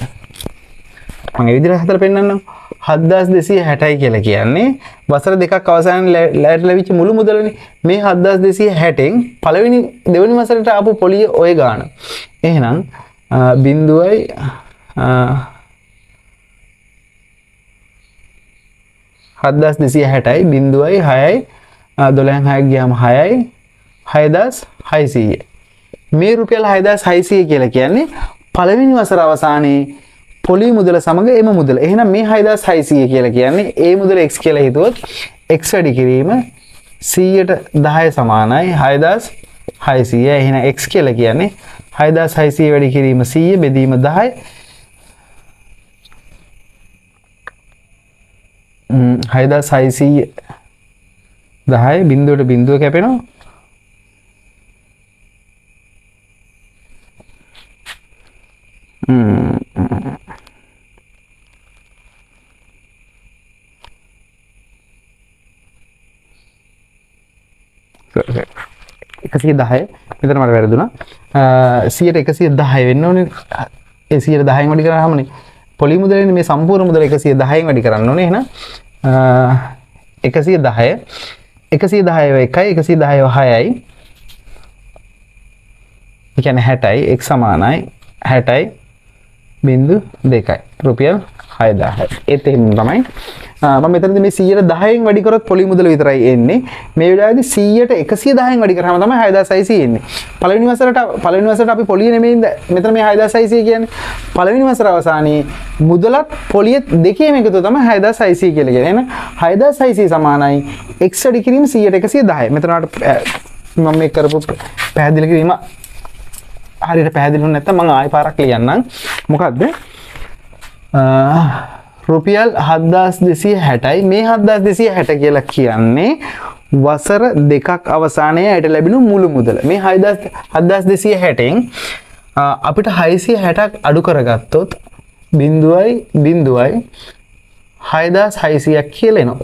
මම ඒ විදිහට හදලා පෙන්නන්නම්. 7260යි කියලා කියන්නේ වසර දෙකක් අවසානයේ ලැබිච්ච මුළු මුදලනේ. මේ 7260න් පළවෙනි දෙවෙනි වසරේට ආපු පොලිය ඔය ගාන. එහෙනම් බිඳුවයි 7260යි බිඳුවයි 6යි 12න් 6ක් ගියාම 6යි 6600. මේ රුපියල් 6600 කියලා කියන්නේ පළවෙනි වසර අවසානයේ පොලි මුදල සමග එම මුදල. එහෙනම් මේ 6600 කියලා කියන්නේ ඒ මුදල x කියලා හිතුවොත් x වැඩි කිරීම 100ට 10 සමානයි 6600. එහෙනම් x කියලා කියන්නේ 6600 වැඩි කිරීම 100 බෙදීම 10 6600 10 බිඳුවට බිඳුව කැපෙනවා. එකසිය 10 මෙතන මට වැරදුනා. 100ට 110 වෙන්න ඕනේ. ඒ 110න් වැඩි කරාමනේ පොලි මුදලනේ මේ සම්පූර්ණ මුදල 110න් වැඩි කරන්න ඕනේ. එහෙනම් 110 110 1යි 110 6යි. ඒ කියන්නේ 60යි x සමානයි 60යි බිංදු 2යි රුපියල් 6000යි. ඒත් එහෙම තමයි මම මෙතනදී මේ 110න් වැඩි කරොත් පොලි මුදල විතරයි එන්නේ. මේ වෙලාවේදී 100ට 110න් වැඩි කරාම තමයි 6600 එන්නේ. පළවෙනි වසරට අපි පොලිය නෙමෙයි මෙතන මේ 6600 කියන්නේ. පළවෙනි වසර අවසානයේ මුදලත් පොලිය දෙකේම එකතු තමයි 6600 කියලා කියන්නේ. එහෙනම් 6600 සමානයි x වැඩි කිරීම 100ට 110. මෙතන මම මේ කරපු පැහැදිලි කිරීම හරියට පැහැදිලි වුණ නැත්නම් මම ආයෙ පාරක් ලියන්නම්. මොකද්ද? රුපියල් 7260යි මේ 7260 කියලා කියන්නේ වසර දෙකක් අවසානයේ ඇයට ලැබෙන මුළු මුදල. මේ 7260න් අපිට 660ක් අඩු කරගත්තොත් බිඳුවයි 6600ක් කියලා එනවා.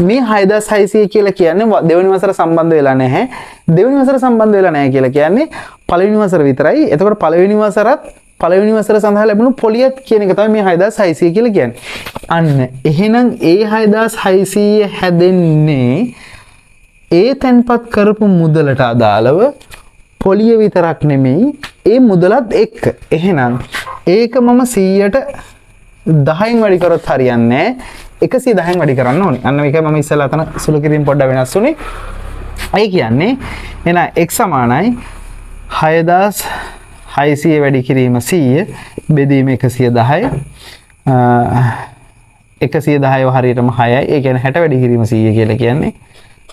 මේ 6600 කියලා කියන්නේ දෙවෙනි වසර සම්බන්ධ වෙලා නැහැ. දෙවෙනි වසර සම්බන්ධ වෙලා නැහැ කියලා කියන්නේ පළවෙනි වසර විතරයි. එතකොට පළවෙනි වසර සඳහා ලැබුණු පොලියත් කියන එක තමයි මේ 6600 කියලා කියන්නේ. අන්න එහෙනම් ඒ 6600 හැදෙන්නේ ඒ තැන්පත් කරපු මුදලට අදාළව පොලිය විතරක් නෙමෙයි ඒ මුදලත් එක්ක. එහෙනම් ඒක මම 100ට 10න් වැඩි කරොත් හරියන්නේ නැහැ. 110න් වැඩි කරන්න ඕනේ. අන්න මේක මම ඉස්සෙල්ලා අතන සුළු කිරීම පොඩ්ඩක් වෙනස් වුනේ. ඒ කියන්නේ එහෙනම් x සමානයි 6600 වැඩි කිරීම 100 බෙදීම 110යි 110 හරියටම 6යි. ඒ කියන්නේ 60 වැඩි කිරීම 100 කියලා කියන්නේ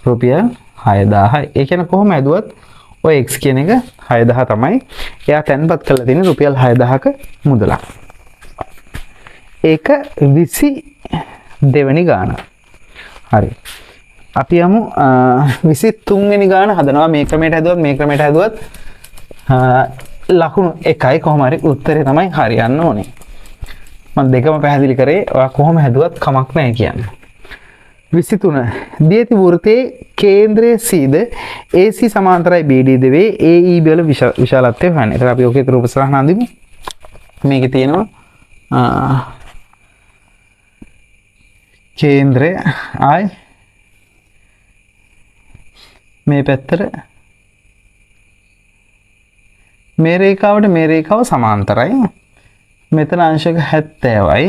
රුපියල් 6000යි. ඒ කියන්නේ කොහොම ඇදුවත් ඔය x කියන එක 6000 තමයි. එයා තැන්පත් කරලා තියෙන රුපියල් 6000ක මුදලක්. ඒක 22 වෙනි ගාන. හරි. අපි යමු 23 වෙනි ගාන හදනවා. මේ ක්‍රමයට හැදුවත් මේ ක්‍රමයට හැදුවත් ලකුණු එකයි කොහොම හරි උත්තරේ තමයි හරියන්න ඕනේ. මම දෙකම පැහැදිලි කරේ. ඔයා කොහොම හැදුවත් කමක් නැහැ කියන්නේ. 23 දී ඇති වෘත්තයේ කේන්ද්‍රයේ C ද AC සමාන්තරයි BD දෙවේ AEB වල විශාලත්වය හොයන්න. ඒතර අපි ඔකේ රූප සටහන අඳිමු. මේකේ තියෙනවා කේන්ද්‍රය ආයි මේ පැත්තට මේ රේඛාවට මේ රේඛාව සමාන්තරයි. මෙතන අංශක 70යි.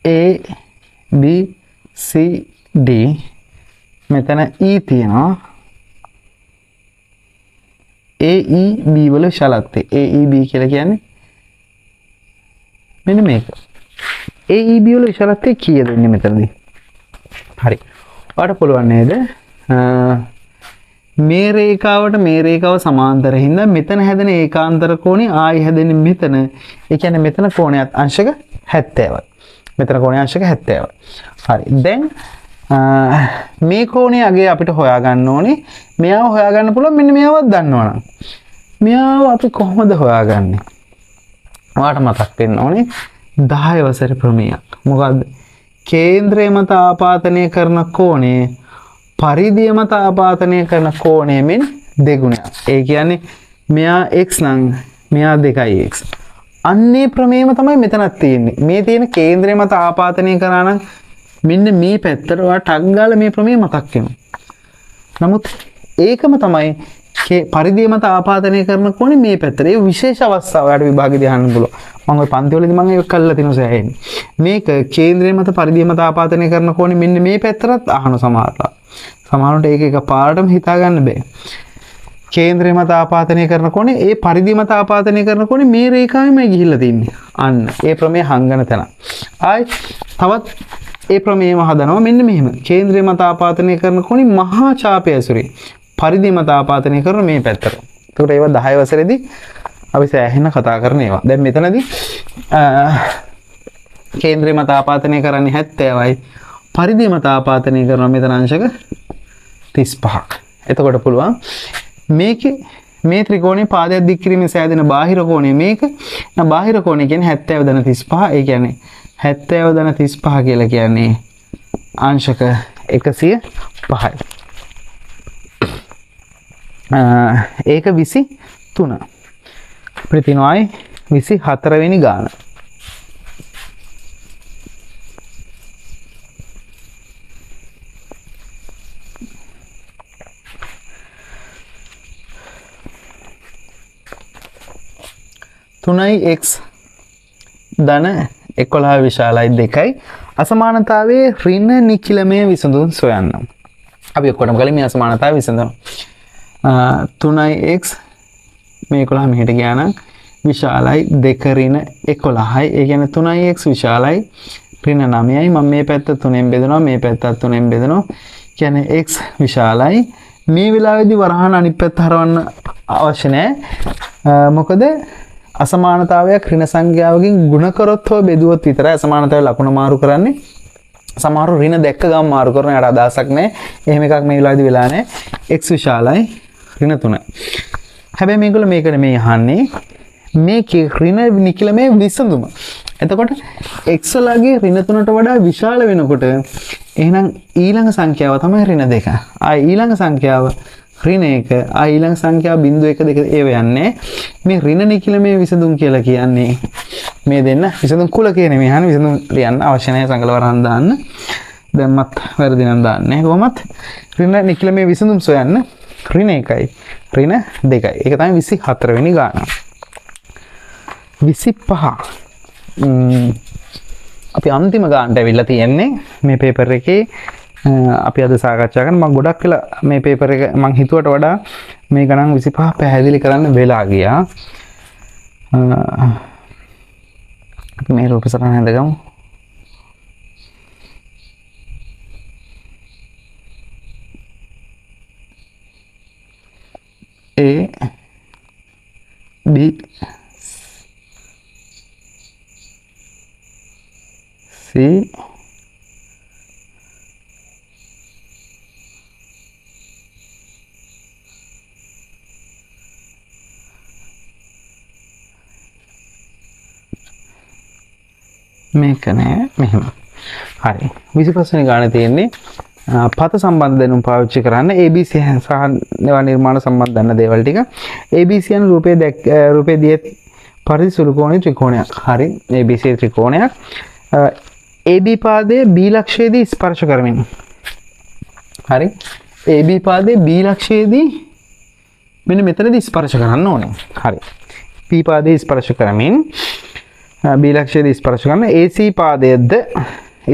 A B C D මෙතන E තියෙනවා. AEB වල විශාලත්වය AEB කියලා කියන්නේ මෙන්න මේක. AEB වල විශාලත්වය කීයද ඉන්නේ මෙතනදී? හරි. ඔයාලට පුළුවන් නේද? මේ රේඛාවට මේ රේඛාව සමාන්තර හින්දා මෙතන හැදෙන ඒකාන්තර කෝණය ආයි හැදෙන්නේ මෙතන. ඒ කියන්නේ මෙතන කෝණයත් අංශක 70යි. මෙතන කෝණය අංශක 70යි. හරි. දැන් මේ කෝණය අගේ අපිට හොයාගන්න ඕනේ. මෙයාව හොයාගන්න පුළුවන් මෙන්න මෙයාවත් දන්නවනම්. මෙයාව අපි කොහොමද හොයාගන්නේ? ඔයාලට මතක් වෙන්න ඕනේ 10 වසර ප්‍රමේයයක්. මොකද්ද? කේන්ද්‍රය මත ආපාතනය කරන කෝණය පරිධිය මත ආපාතනය කරන කෝණය මෙන් දෙගුණයක්. ඒ කියන්නේ මෙයා x නම් මෙයා 2x. අන්නේ ප්‍රමේයම තමයි මෙතනත් තියෙන්නේ. මේ තියෙන කේන්ද්‍රය මත ආපාතනය කරා නම් මෙන්න මේ පැත්තට ඔයා ටක් ගාලා මේ ප්‍රමේය මතක් වෙනවා. නමුත් ඒකම තමයි පරිධිය මත ආපාතනය කරන කෝණේ මේ පැත්තට. ඒ විශේෂ අවස්ථාව ඔයාලට විභාගෙදී අහන්න පුළුවන්. මම ඔය පන්ති වලදී මම ඒක කළා තිනු සෑහෙන්නේ. මේක කේන්ද්‍රය මත පරිධිය මත ආපාතනය කරන කෝණේ මෙන්න මේ පැත්තට අහන සමහරලා. සමහරවිට ඒක එකපාරටම හිතා ගන්න බෑ. කේන්ද්‍රය මත ආපාතනය කරන කෝණේ ඒ පරිධිය මත ආපාතනය කරන කෝණේ මේ රේඛාවෙමයි ගිහිල්ලා තින්නේ. අන්න ඒ ප්‍රමේය හංගන තැන. ආයි තවත් ඒ ප්‍රමේයම හදනවා මෙන්න මෙහෙම. කේන්ද්‍රය මත ආපාතනය කරන කෝණේ මහා ඡාපය ඇසුරේ පරිධිය මත ආපාතනය කරන මේ පැත්තට. ඒකට ඒවා 10 වසරේදී අපි සෑහෙන කතා කරන ඒවා. දැන් මෙතනදී කේන්ද්‍රය මත ආපාතනය කරන්නේ 70යි. පරිධිය මත ආපාතනය කරනවා මෙතන අංශක 35ක්. එතකොට පුළුවන් මේකේ මේ ත්‍රිකෝණයේ පාදයක් දික් කිරීමෙන් සෑදෙන බාහිර කෝණය මේක. බාහිර කෝණය කියන්නේ 70 ධන 35. ඒ කියන්නේ 70 ධන 35 කියලා කියන්නේ අංශක 105යි. ඒක 23. අපිට තියෙනවායි 24 වෙනි ගාන. තුනයි x ධන 11 විශාලයි 2යි අසමානතාවයේ ඍණ නිකිලමය විසඳුම් සොයන්න. අපි ඔක්කොටම කලින් මේ අසමානතාවය විසඳනවා. 3x මේ 11 මෙහෙට ගියා නම් විශාලයි 2 ඍණ 11යි. ඒ කියන්නේ 3x විශාලයි ඍණ 9යි. මම මේ පැත්ත 3ෙන් බෙදනවා මේ පැත්තත් 3ෙන් බෙදනවා. කියන්නේ x විශාලයි. මේ වෙලාවේදී වරහන් අනිත් පැත්ත හරවන්න අවශ්‍ය නැහැ. මොකද අසමානතාවයක් ඍණ සංඛ්‍යාවකින් ගුණ කරොත් හෝ බෙදුවොත් විතරයි අසමානතාවය ලකුණ මාරු කරන්නේ. සමහරව ඍණ දැක්ක ගමන් මාරු කරන යට අදහසක් නැහැ. එහෙම එකක් මේ වෙලාවේදී වෙලා නැහැ. x විශාලයි ඍණ 3යි. හැබැයි මේගොල්ලෝ මේක නෙමෙයි අහන්නේ. මේකේ ඍණ නිකිලමේ විසඳුම. එතකොට x වලගේ ඍණ 3ට වඩා විශාල වෙනකොට එහෙනම් ඊළඟ සංඛ්‍යාව තමයි ඍණ 2. ඊළඟ සංඛ්‍යාව ඍණ 1 ඊළඟ සංඛ්‍යාව 0.1 2 ඒව යන්නේ මේ ඍණ නිකිලමේ විසඳුම් කියලා කියන්නේ මේ දෙන්න විසඳුම් කුල කියන්නේ මේ අහන විසඳුම් ලියන්න අවශ්‍ය නැහැ සංකල වරහන් දාන්න දැම්මත් වැරදි නම් දාන්නේ කොහොමත් ඍණ නිකිලමේ විසඳුම් සොයන්න ඍණ 1යි ඍණ 2යි ඒක තමයි 24 වෙනි ගාන 25 අපි අන්තිම ගානට ඇවිල්ලා තියෙන්නේ මේ පේපර් එකේ අපි අද සාකච්ඡා කරන මම ගොඩක් වෙලා මේ පේපර් එක මම හිතුවට වඩා මේ ගණන් 25 පැහැදිලි කරන්න වෙලා ගියා. අපි මේ රූප සටහන හදගමු. A B C මේක නෑ මෙහෙම. හරි. 25 වෙනි ගානේ තියෙන්නේ පත සම්බන්ධ දැනුම් පාවිච්චි කරන්න ABC සහ ඒවා නිර්මාණ සම්බන්ධ දන්න දේවල් ටික. ABC යන රූපේ දිය පරිදි සුළු කෝණී ත්‍රිකෝණයක්. හරි. ABC ත්‍රිකෝණයක්. AB පාදයේ B ලක්ෂයේදී ස්පර්ශ කරමින්. හරි. AB පාදයේ B ලක්ෂයේදී මෙන්න මෙතනදී ස්පර්ශ කරන්න ඕනේ. හරි. P පාදයේ ස්පර්ශ කරමින් B ලක්ෂයේදී ස්පර්ශ කරන AC පාදයේද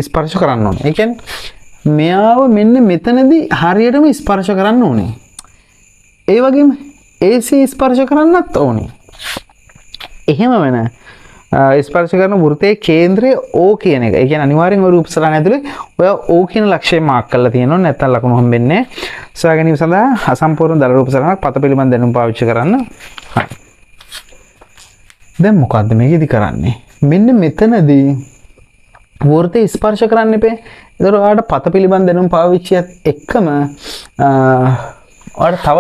ස්පර්ශ කරන්න ඕනේ. ඒ කියන්නේ මෙයාව මෙන්න මෙතනදී හරියටම ස්පර්ශ කරන්න ඕනේ. ඒ වගේම AC ස්පර්ශ කරන්නත් ඕනේ. එහෙම වෙන ස්පර්ශ කරන වෘත්තයේ කේන්ද්‍රය O කියන එක. ඒ කියන්නේ අනිවාර්යෙන්ම රූප සටහන ඇතුලේ ඔය O කියන ලක්ෂය මාක් කරලා තියෙනවා. නැත්නම් ලකුණු හම්බෙන්නේ නැහැ. සොයා ගැනීම සඳහා අසම්පූර්ණ දල රූප සටහනක් පත පිළිබඳ දැනුම් පාවිච්චි කරන්න. හරි. දැන් මොකද්ද මේකෙදි කරන්නේ? මෙන්න මෙතනදී වෘත්තය ස්පර්ශ කරන්න එපේ. ඒතර ඔයාලට පත පිළිබඳ දැනුම් පාවිච්චියත් එක්කම ඔයාලට තව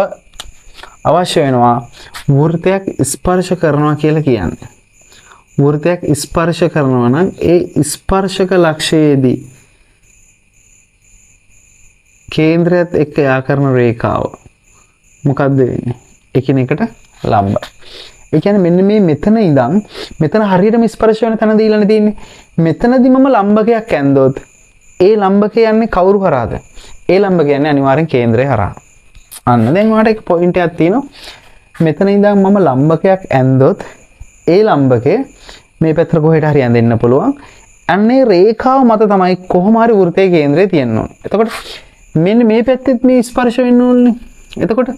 අවශ්‍ය වෙනවා වෘත්තයක් ස්පර්ශ කරනවා කියලා කියන්නේ. වෘත්තයක් ස්පර්ශ කරනවා නම් ඒ ස්පර්ශක ලක්ෂයේදී කේන්ද්‍රයත් එක්ක යා කරන රේඛාව මොකද්ද වෙන්නේ? එකිනෙකට ලම්බ. ඒ කියන්නේ මෙන්න මේ මෙතන ඉඳන් මෙතන හරියටම ස්පර්ශ වෙන තැන දීලානේ තියෙන්නේ. මෙතනදී මම ලම්බකයක් ඇන්දොත් ඒ ලම්බකය යන්නේ කවුරු හරහාද? ඒ ලම්බකය යන්නේ අනිවාර්යෙන් කේන්ද්‍රය හරහා. අන්න දැන් ඔයාලට එක පොයින්ට් එකක් තියෙනවා. මෙතන ඉඳන් මම ලම්බකයක් ඇන්දොත් ඒ ලම්බකය මේ පැත්තට කොහෙට හරි ඇඳෙන්න පුළුවන්. අන්නේ රේඛාව මත තමයි කොහොම හරි වෘත්තයේ කේන්ද්‍රය තියෙන්න ඕනේ. එතකොට මෙන්න මේ පැත්තෙත් මේ ස්පර්ශ වෙන්න ඕනේ. එතකොට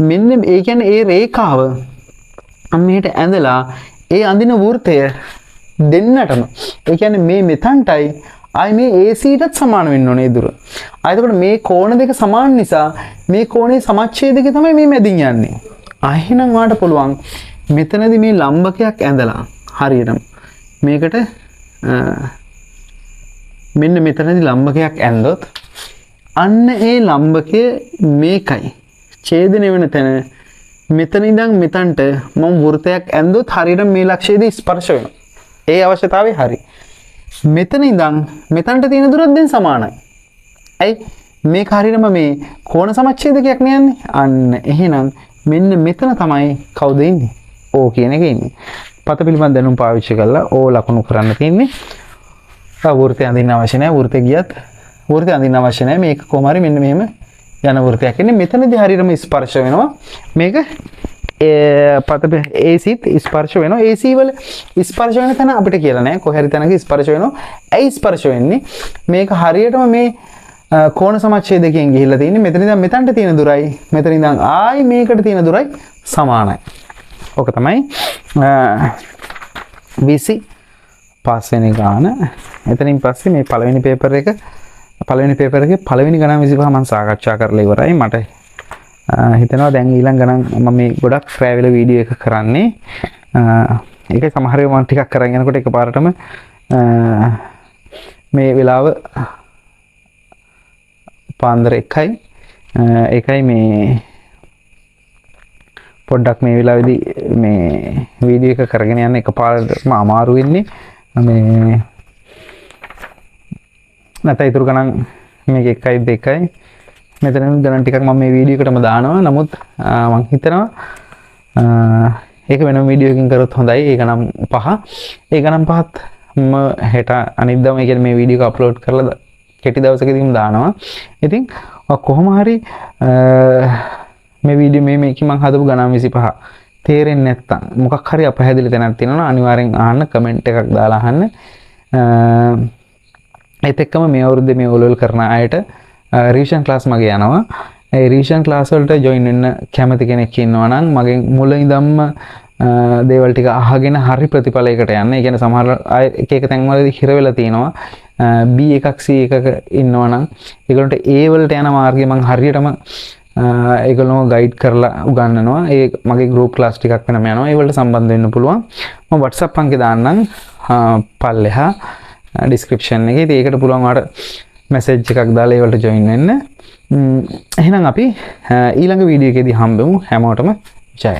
මෙන්න ඒ කියන්නේ ඒ රේඛාව මෙහෙට ඇඳලා ඒ අඳින වෘත්තය දෙන්නටම ඒ කියන්නේ මේ මෙතනටයි ආයි මේ AC-ටත් සමාන වෙන්න ඕනේ දුර. එතකොට මේ කෝණ දෙක සමාන නිසා මේ කෝණේ සමච්ඡේදකේ තමයි මේ මැදින් යන්නේ. එහෙනම් ඔයාලට පුළුවන් මෙතනදී මේ ලම්බකයක් ඇඳලා හරියටම මේකට මෙන්න මෙතනදී ලම්බකයක් ඇන්දොත් අන්න ඒ ලම්බකය මේකයි ඡේදනය වෙන තැන මෙතන ඉඳන් මෙතනට මම වෘත්තයක් ඇන්දොත් හරියට මේ ලක්ෂයේදී ස්පර්ශ වෙනවා. ඒ අවශ්‍යතාවය හරි. මෙතන ඉඳන් මෙතනට තියෙන දුරත් දැන් සමානයි. ඇයි? මේක හරියටම මේ කෝණ සමච්ඡේදකයක් නෑන්නේ. අන්න එහෙනම් මෙන්න මෙතන තමයි කවුද ඉන්නේ? O කියන එක ඉන්නේ. පත පිළිබඳ දැනුම් පාවිච්චි කරලා O ලකුණු කරන්න තියෙන්නේ. වෘත්තය අඳින්න අවශ්‍ය නැහැ. වෘත්තය ගියත් වෘත්තය අඳින්න අවශ්‍ය නැහැ. මේක කොහොම හරි මෙන්න මෙහෙම යන වෘත්තයක් ඉන්නේ. මෙතනදී හරියටම ස්පර්ශ වෙනවා. මේක පත ACත් ස්පර්ශ වෙනවා. AC වල ස්පර්ශ වෙන තැන අපිට කියලා නැහැ. කොහේ හරි තැනක ස්පර්ශ වෙනවා. ඇයි ස්පර්ශ වෙන්නේ? මේක හරියටම මේ කෝණ සමච්ඡේදකයෙන් ගිහිල්ලා තියෙන්නේ. මෙතන ඉඳන් මෙතනට තියෙන දුරයි මෙතන ඉඳන් ආයි මේකට තියෙන දුරයි සමානයි. ඕක තමයි 25 වෙනි ගාන. එතනින් පස්සේ මේ පළවෙනි පේපර් එකේ පළවෙනි ගණන් 25 මම සාකච්ඡා කරලා ඉවරයි. මට හිතෙනවා දැන් ඊළඟ ගණන් මම මේ ගොඩක් ට්‍රැවල් වීඩියෝ එක කරන්නේ. ඒකේ සමහර ඒවා මම ටිකක් කරන් යනකොට එකපාරටම මේ වෙලාව පාන්දර 1යි. ඒකයි මේ පොඩ්ඩක් මේ වෙලාවේදී මේ වීඩියෝ එක කරගෙන යන්න එකපාරටම අමාරු වෙන්නේ. මේ නැත්නම් ඊටු ගණන් මේක 1යි 2යි මෙතන ගණන් ටිකක් මම මේ වීඩියෝ එකටම දානවා. නමුත් මම හිතනවා ඒක වෙනම වීඩියෝ එකකින් කරොත් හොඳයි. ඒ ගණන් 5. ඒ ගණන් 5ත් මම හෙට අනිද්දාම ඒ කියන්නේ මේ වීඩියෝ එක අප්ලෝඩ් කරලා කෙටි දවසකදීම දානවා. ඉතින් කොහොම හරි මේ වීඩියෝ මේකේ මම හදපු ගණන් 25 තේරෙන්නේ නැත්තම් මොකක් හරි අපහැදිලි තැනක් තියෙනවා අනිවාර්යෙන් අහන්න කමෙන්ට් එකක් දාලා අහන්න. ඒත් එක්කම මේ අවුරුද්දේ මේ ඔලොල් කරන අයට රිවිෂන් ක්ලාස් මගේ යනවා. ඒ රිවිෂන් ක්ලාස් වලට ජොයින් වෙන්න කැමති කෙනෙක් ඉන්නවා නම් මගෙන් මුල ඉඳන්ම දේවල් ටික අහගෙන හරි ප්‍රතිඵලයකට යන්න. ඒ කියන්නේ සමහර අය එක එක තැන්වලදී හිර වෙලා තියෙනවා. B එකක් C එකක ඉන්නවා නම් ඒගොල්ලන්ට A වලට යන මාර්ගය මම හරියටම ඒගොල්ලෝ ගයිඩ් කරලා උගන්වනවා. ඒ මගේ ගෲප් ක්ලාස් ටිකක් වෙනම යනවා. ඒ වලට සම්බන්ධ වෙන්න පුළුවන්. මම WhatsApp අංකය දාන්නම් පල්ලෙහා ඩිස්ක්‍රිප්ෂන් එකේ. ඉතින් ඒකට පුළුවන් ඔයාලට මැසේජ් එකක් දාලා ඒ වලට ජොයින් වෙන්න. එහෙනම් අපි ඊළඟ වීඩියෝ එකේදී හම්බෙමු. හැමෝටම ජය.